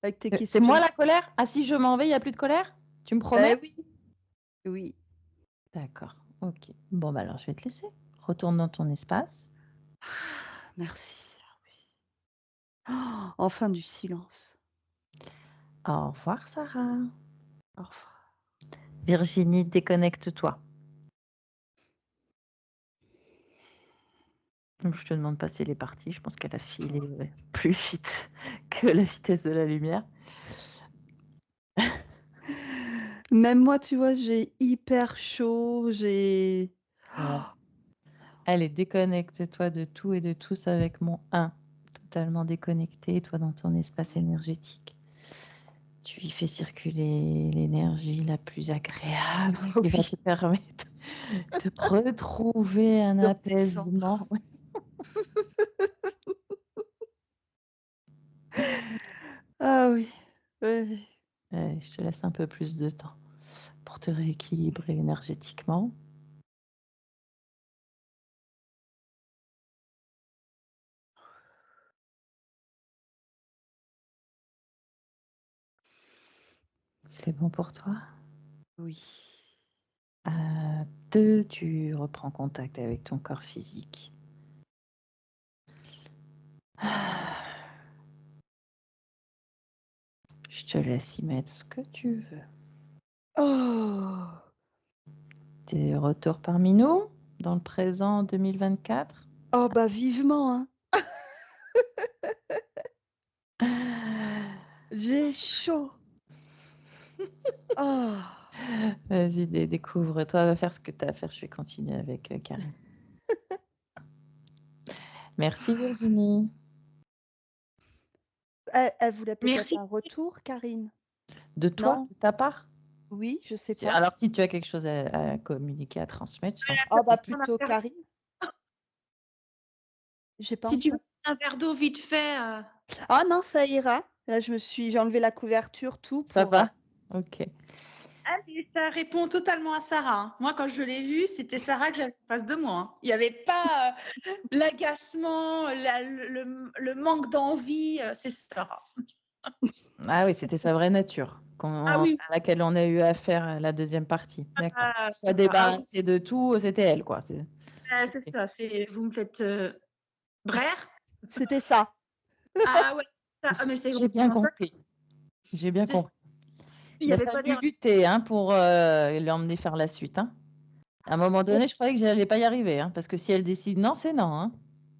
Speaker 2: avec tes
Speaker 1: C'est moi
Speaker 2: questions.
Speaker 1: la colère? Ah, si je m'en vais, il n'y a plus de colère? Tu me promets?
Speaker 2: Ben oui, oui.
Speaker 1: D'accord, ok. Bon, bah alors, je vais te laisser. Retourne dans ton espace.
Speaker 2: Merci. Oh, enfin du silence.
Speaker 1: Au revoir, Sarah.
Speaker 2: Au revoir.
Speaker 1: Virginie, déconnecte-toi. Je te demande pas si elle est partie. Je pense qu'elle a filé plus vite que la vitesse de la lumière.
Speaker 2: Même moi, tu vois, j'ai hyper chaud, j'ai...
Speaker 1: Ouais. Allez, déconnecte-toi de tout et de tous avec mon 1. Totalement déconnecté, toi dans ton espace énergétique. Tu y fais circuler l'énergie la plus agréable, ce qui va te permettre de retrouver un
Speaker 2: De redescendre.
Speaker 1: apaisement.
Speaker 2: Ah oui. Oui.
Speaker 1: Je te laisse un peu plus de temps pour te rééquilibrer énergétiquement. C'est bon pour toi?
Speaker 2: Oui.
Speaker 1: 2, tu reprends contact avec ton corps physique. Je te laisse y mettre ce que tu veux.
Speaker 2: Oh.
Speaker 1: T'es de retour parmi nous dans le présent 2024.
Speaker 2: Oh bah vivement, hein. J'ai chaud. Oh.
Speaker 1: Vas-y, découvre-toi, va faire ce que tu as à faire. Je vais continuer avec Karine. Merci Virginie.
Speaker 2: Elle voulait peut-être
Speaker 3: Merci.
Speaker 2: un retour, Karine?
Speaker 1: De toi,
Speaker 2: Non?
Speaker 1: de ta part?
Speaker 2: Oui, je sais pas.
Speaker 1: Alors, si tu as quelque chose à communiquer, à transmettre, je t'en prie.
Speaker 2: Oh bah
Speaker 3: On a
Speaker 2: plutôt
Speaker 3: fait-
Speaker 2: Karine. J'ai pas
Speaker 3: Si tu
Speaker 2: entendu.
Speaker 3: veux un verre d'eau vite fait,
Speaker 2: Ah non, ça ira. Là, j'ai enlevé la couverture, tout
Speaker 1: Ça
Speaker 2: pour.
Speaker 1: va? Ok.
Speaker 3: ah, mais ça répond totalement à Sarah, hein. Moi, quand je l'ai vue, c'était Sarah que j'avais en face de moi, hein. Il n'y avait pas l'agacement, le manque d'envie, c'est Sarah.
Speaker 1: Ah oui, c'était sa vraie nature
Speaker 3: Ah oui,
Speaker 1: à laquelle on a eu affaire à la deuxième partie. D'accord.
Speaker 3: ah,
Speaker 1: Soit
Speaker 3: ah, ah,
Speaker 1: débarrassé de tout, c'était elle, quoi.
Speaker 3: c'est
Speaker 1: Ok.
Speaker 3: ça. Vous me faites brère.
Speaker 2: C'était ça.
Speaker 3: Ah ouais, ah, mais c'est
Speaker 1: J'ai bien
Speaker 3: vraiment ça.
Speaker 1: compris. J'ai bien
Speaker 3: C'est ça.
Speaker 1: compris.
Speaker 3: Il
Speaker 1: Il
Speaker 3: n'y
Speaker 1: a
Speaker 3: avait pas
Speaker 1: fallu
Speaker 3: d'erreur.
Speaker 1: lutter pour l'emmener faire la suite, hein. À un moment donné, je croyais que j'allais pas y arriver, hein, parce que si elle décide non, c'est non, hein.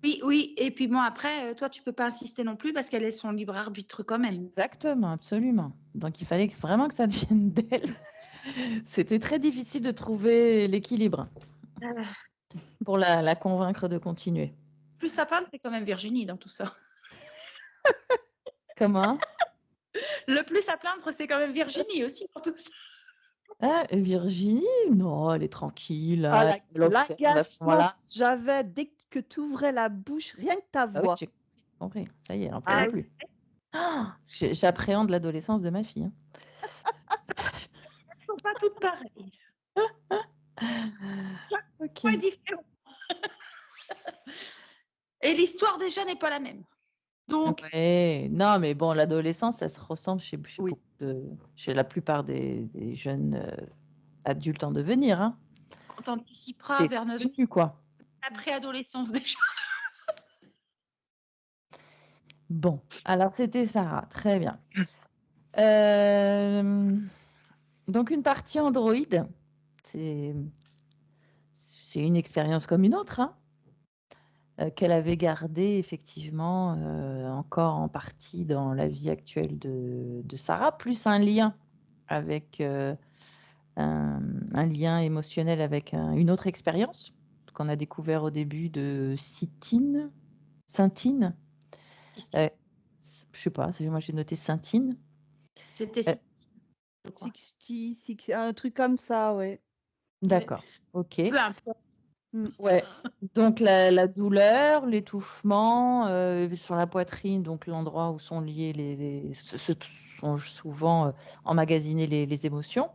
Speaker 3: Oui, oui. Et puis bon, après, toi, tu peux pas insister non plus parce qu'elle est son libre arbitre quand même.
Speaker 1: Exactement, absolument. Donc il fallait vraiment que ça devienne d'elle. C'était très difficile de trouver l'équilibre
Speaker 3: Euh,
Speaker 1: pour la convaincre de continuer.
Speaker 3: Plus ça parle, c'est quand même Virginie dans tout ça.
Speaker 1: Comment?
Speaker 3: Le plus à plaindre, c'est quand même Virginie aussi dans tout ça.
Speaker 1: Ah, Virginie? Non, elle est tranquille,
Speaker 2: Ah,
Speaker 1: là, elle observe à ce
Speaker 2: l'agacement
Speaker 1: moment-là.
Speaker 2: que j'avais dès que tu ouvrais la bouche, rien que ta
Speaker 1: Ah oui,
Speaker 2: voix.
Speaker 1: j'ai compris. Ça y est, elle n'en
Speaker 2: Ah
Speaker 1: pouvait
Speaker 2: oui.
Speaker 1: plus. Ah, j'appréhende l'adolescence de ma fille, hein.
Speaker 3: Elles ne sont pas toutes pareilles.
Speaker 1: Ok.
Speaker 3: Chaque est différent. Et l'histoire déjà n'est pas la même. Donc,
Speaker 1: Ouais. Non, mais bon, l'adolescence, ça se ressemble
Speaker 2: Oui.
Speaker 1: chez la plupart des jeunes adultes en devenir, hein.
Speaker 3: on anticipera
Speaker 1: C'est
Speaker 3: vers notre
Speaker 1: venu, quoi.
Speaker 3: préadolescence déjà.
Speaker 1: Bon, alors c'était Sarah, très bien. Euh, donc une partie Android, c'est une expérience comme une autre, hein, qu'elle avait gardée effectivement encore en partie dans la vie actuelle de Sarah, plus un lien avec un lien émotionnel avec une autre expérience qu'on a découvert au début de Cintine. Je sais pas, moi j'ai noté Cintine.
Speaker 3: C'était
Speaker 1: Euh,
Speaker 3: je crois.
Speaker 2: 60, un truc comme ça, ouais.
Speaker 1: D'accord, ok.
Speaker 3: Peu importe.
Speaker 1: Ouais, donc la douleur, l'étouffement sur la poitrine, donc l'endroit où sont liés sont souvent emmagasinés les émotions.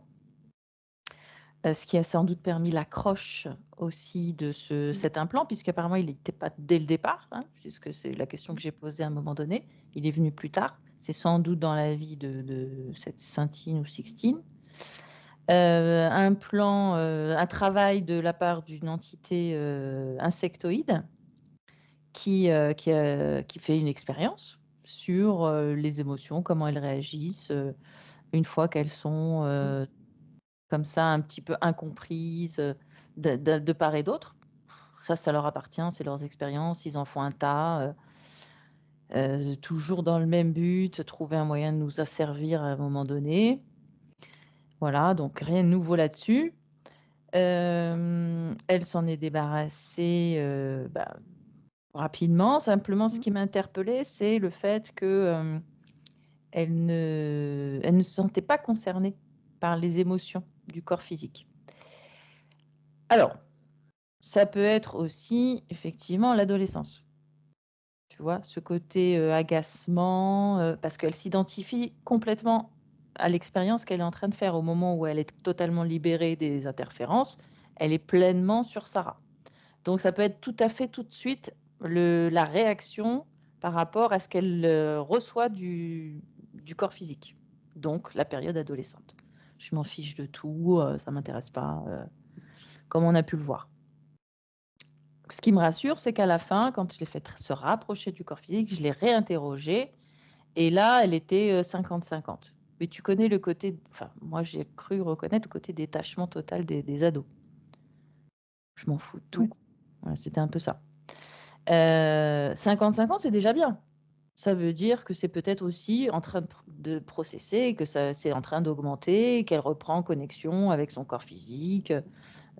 Speaker 1: Ce qui a sans doute permis l'accroche aussi de cet implant, puisqu'apparemment il n'était pas dès le départ, hein, puisque c'est la question que j'ai posée à un moment donné. Il est venu plus tard. C'est sans doute dans la vie de cette Saintine ou Sixtine. Un travail de la part d'une entité insectoïde qui fait une expérience sur les émotions, comment elles réagissent une fois qu'elles sont comme ça un petit peu incomprises de part et d'autre. Ça leur appartient, c'est leurs expériences, ils en font un tas, toujours dans le même but, trouver un moyen de nous asservir à un moment donné. Voilà, donc rien de nouveau là-dessus. Elle s'en est débarrassée rapidement. Simplement, ce qui m'a interpellée, c'est le fait que elle ne se sentait pas concernée par les émotions du corps physique. Alors, ça peut être aussi effectivement l'adolescence. Tu vois, ce côté agacement, parce qu'elle s'identifie complètement à l'expérience qu'elle est en train de faire au moment où elle est totalement libérée des interférences. Elle est pleinement sur Sarah. Donc, ça peut être tout à fait tout de suite la réaction par rapport à ce qu'elle reçoit du corps physique. Donc, la période adolescente. Je m'en fiche de tout, ça ne m'intéresse pas, comme on a pu le voir. Ce qui me rassure, c'est qu'à la fin, quand je l'ai fait se rapprocher du corps physique, je l'ai réinterrogée. Et là, elle était 50-50. Mais tu connais le côté... Enfin, moi, j'ai cru reconnaître le côté détachement total des ados. Je m'en fous de tout.
Speaker 2: Oui.
Speaker 1: Voilà, c'était un peu ça. 50-50, c'est déjà bien. Ça veut dire que c'est peut-être aussi en train de processer, que c'est en train d'augmenter, qu'elle reprend connexion avec son corps physique,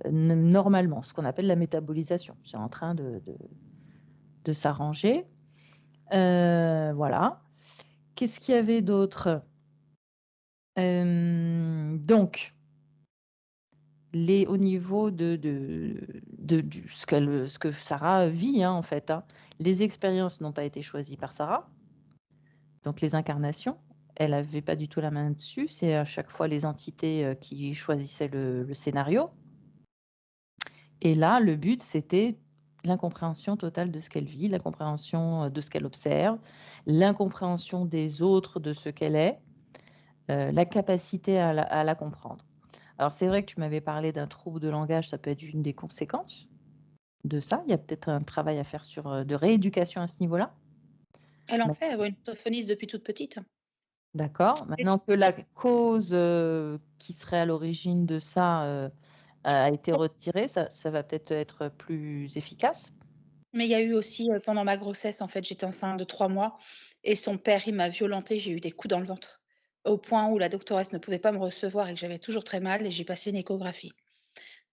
Speaker 1: normalement, ce qu'on appelle la métabolisation. C'est en train de s'arranger. Voilà. Qu'est-ce qu'il y avait d'autre? Donc, au niveau ce que Sarah vit, hein, en fait, hein, les expériences n'ont pas été choisies par Sarah. Donc, les incarnations, elle n'avait pas du tout la main dessus. C'est à chaque fois les entités qui choisissaient le scénario. Et là, le but, c'était l'incompréhension totale de ce qu'elle vit, l'incompréhension de ce qu'elle observe, l'incompréhension des autres de ce qu'elle est, la capacité à la comprendre. Alors, c'est vrai que tu m'avais parlé d'un trouble de langage, ça peut être une des conséquences de ça. Il y a peut-être un travail à faire de rééducation à ce niveau-là.
Speaker 3: Elle en fait, elle est orthophoniste depuis toute petite.
Speaker 1: D'accord. Maintenant que la cause qui serait à l'origine de ça a été retirée, ça va peut-être être plus efficace.
Speaker 3: Mais il y a eu aussi, pendant ma grossesse, en fait, j'étais enceinte de 3 mois et son père, il m'a violentée, j'ai eu des coups dans le ventre, au point où la doctoresse ne pouvait pas me recevoir et que j'avais toujours très mal et j'ai passé une échographie.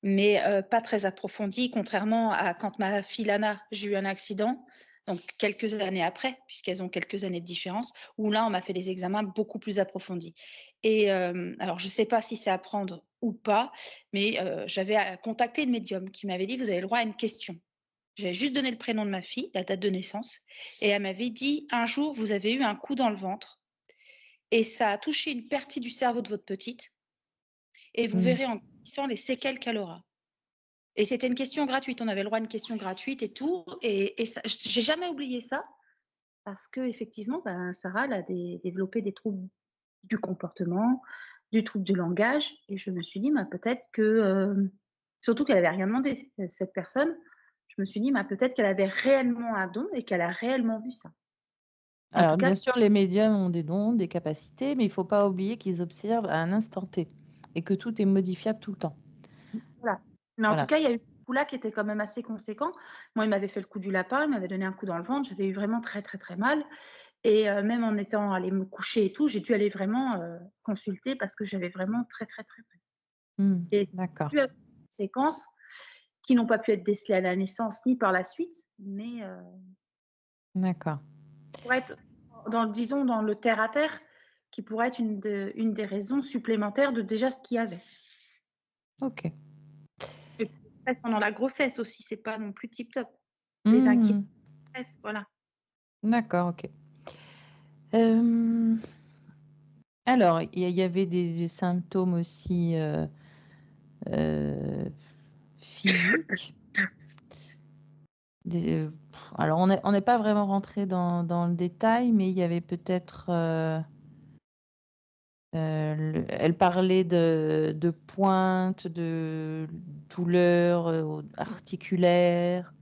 Speaker 3: Mais pas très approfondie, contrairement à quand ma fille Lana, j'ai eu un accident, donc quelques années après, puisqu'elles ont quelques années de différence, où là, on m'a fait des examens beaucoup plus approfondis. Et alors je ne sais pas si c'est à prendre ou pas, mais j'avais contacté une médium qui m'avait dit: «Vous avez le droit à une question». J'avais juste donné le prénom de ma fille, la date de naissance, et elle m'avait dit: «Un jour, vous avez eu un coup dans le ventre et ça a touché une partie du cerveau de votre petite et vous verrez en grandissant les séquelles qu'elle aura». Et c'était une question gratuite. On avait le droit à une question gratuite et tout. Et ça, j'ai jamais oublié ça parce que effectivement, ben, Sarah, elle a développé des troubles du comportement, du trouble du langage. Et je me suis dit, bah, peut-être que, surtout qu'elle avait rien demandé, cette personne, je me suis dit, bah, peut-être qu'elle avait réellement un don et qu'elle a réellement vu ça. En tout
Speaker 1: Alors,
Speaker 3: cas,
Speaker 1: bien sûr, les médiums ont des dons, des capacités, mais il ne faut pas oublier qu'ils observent à un instant T et que tout est modifiable tout le temps.
Speaker 3: voilà. Mais en
Speaker 1: Voilà.
Speaker 3: tout cas, il y a eu ce coup-là qui était quand même assez conséquent. Moi, il m'avait fait le coup du lapin, il m'avait donné un coup dans le ventre, j'avais eu vraiment très, très, très mal. Et même en étant allée me coucher et tout, j'ai dû aller vraiment, consulter parce que j'avais vraiment très, très, très mal. Et
Speaker 1: D'accord.
Speaker 3: j'ai eu des conséquences qui n'ont pas pu être décelées à la naissance ni par la suite, mais
Speaker 1: D'accord.
Speaker 3: pour être disons dans le terre à terre, qui pourrait être une des raisons supplémentaires de déjà ce qu'il y avait.
Speaker 1: Ok.
Speaker 3: Et peut-être pendant la grossesse aussi, c'est pas non plus tip top. Les inquiétudes, voilà.
Speaker 1: D'accord, ok. Alors, il y avait des symptômes aussi physique. Alors, on n'est pas vraiment rentré dans le détail, mais il y avait peut-être... elle parlait de pointes, de douleurs articulaires.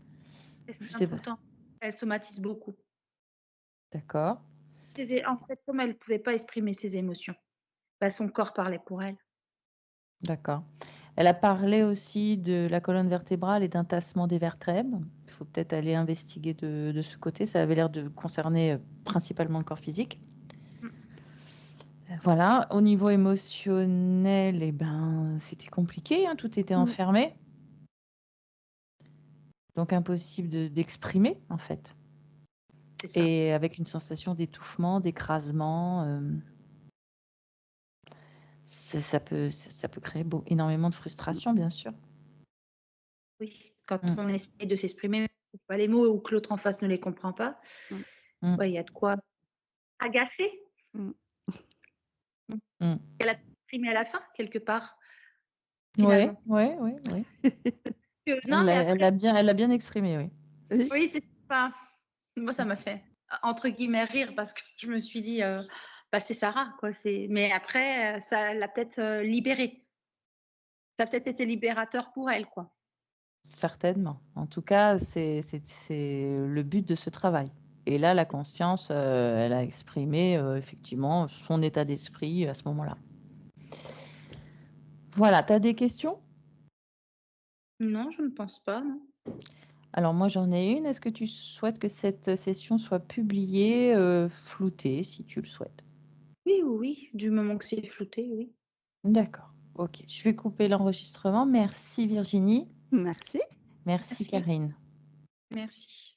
Speaker 1: Je
Speaker 3: C'est
Speaker 1: sais pas.
Speaker 3: important. Elle somatise beaucoup.
Speaker 1: D'accord.
Speaker 3: En fait, comme elle ne pouvait pas exprimer ses émotions, son corps parlait pour elle.
Speaker 1: D'accord. Elle a parlé aussi de la colonne vertébrale et d'un tassement des vertèbres. Il faut peut-être aller investiguer de ce côté. Ça avait l'air de concerner principalement le corps physique. Voilà. Au niveau émotionnel, c'était compliqué, hein, tout était enfermé. Donc impossible d'exprimer, en fait.
Speaker 3: C'est ça.
Speaker 1: Et avec une sensation d'étouffement, d'écrasement. Ça peut créer énormément de frustration, bien sûr.
Speaker 3: Oui, quand on essaie de s'exprimer, pas les mots ou que l'autre en face ne les comprend pas, il y a de quoi agacer. Elle a exprimé à la fin, quelque part.
Speaker 1: Oui.
Speaker 3: Non, mais après,
Speaker 1: elle a bien exprimé, oui.
Speaker 3: oui, c'est pas. Moi, ça m'a fait entre guillemets rire parce que je me suis dit, c'est Sarah, quoi. Mais après, ça l'a peut-être libérée. Ça a peut-être été libérateur pour elle, quoi.
Speaker 1: Certainement. En tout cas, c'est le but de ce travail. Et là, la conscience, elle a exprimé effectivement son état d'esprit à ce moment-là. Voilà, tu as des questions?
Speaker 3: Non, je ne pense pas. Non.
Speaker 1: Alors moi, j'en ai une. Est-ce que tu souhaites que cette session soit publiée, floutée, si tu le souhaites?
Speaker 3: Oui. Du moment que c'est flouté, oui.
Speaker 1: D'accord. Ok. Je vais couper l'enregistrement. Merci Virginie.
Speaker 2: Merci.
Speaker 1: Merci Karine.
Speaker 3: Merci.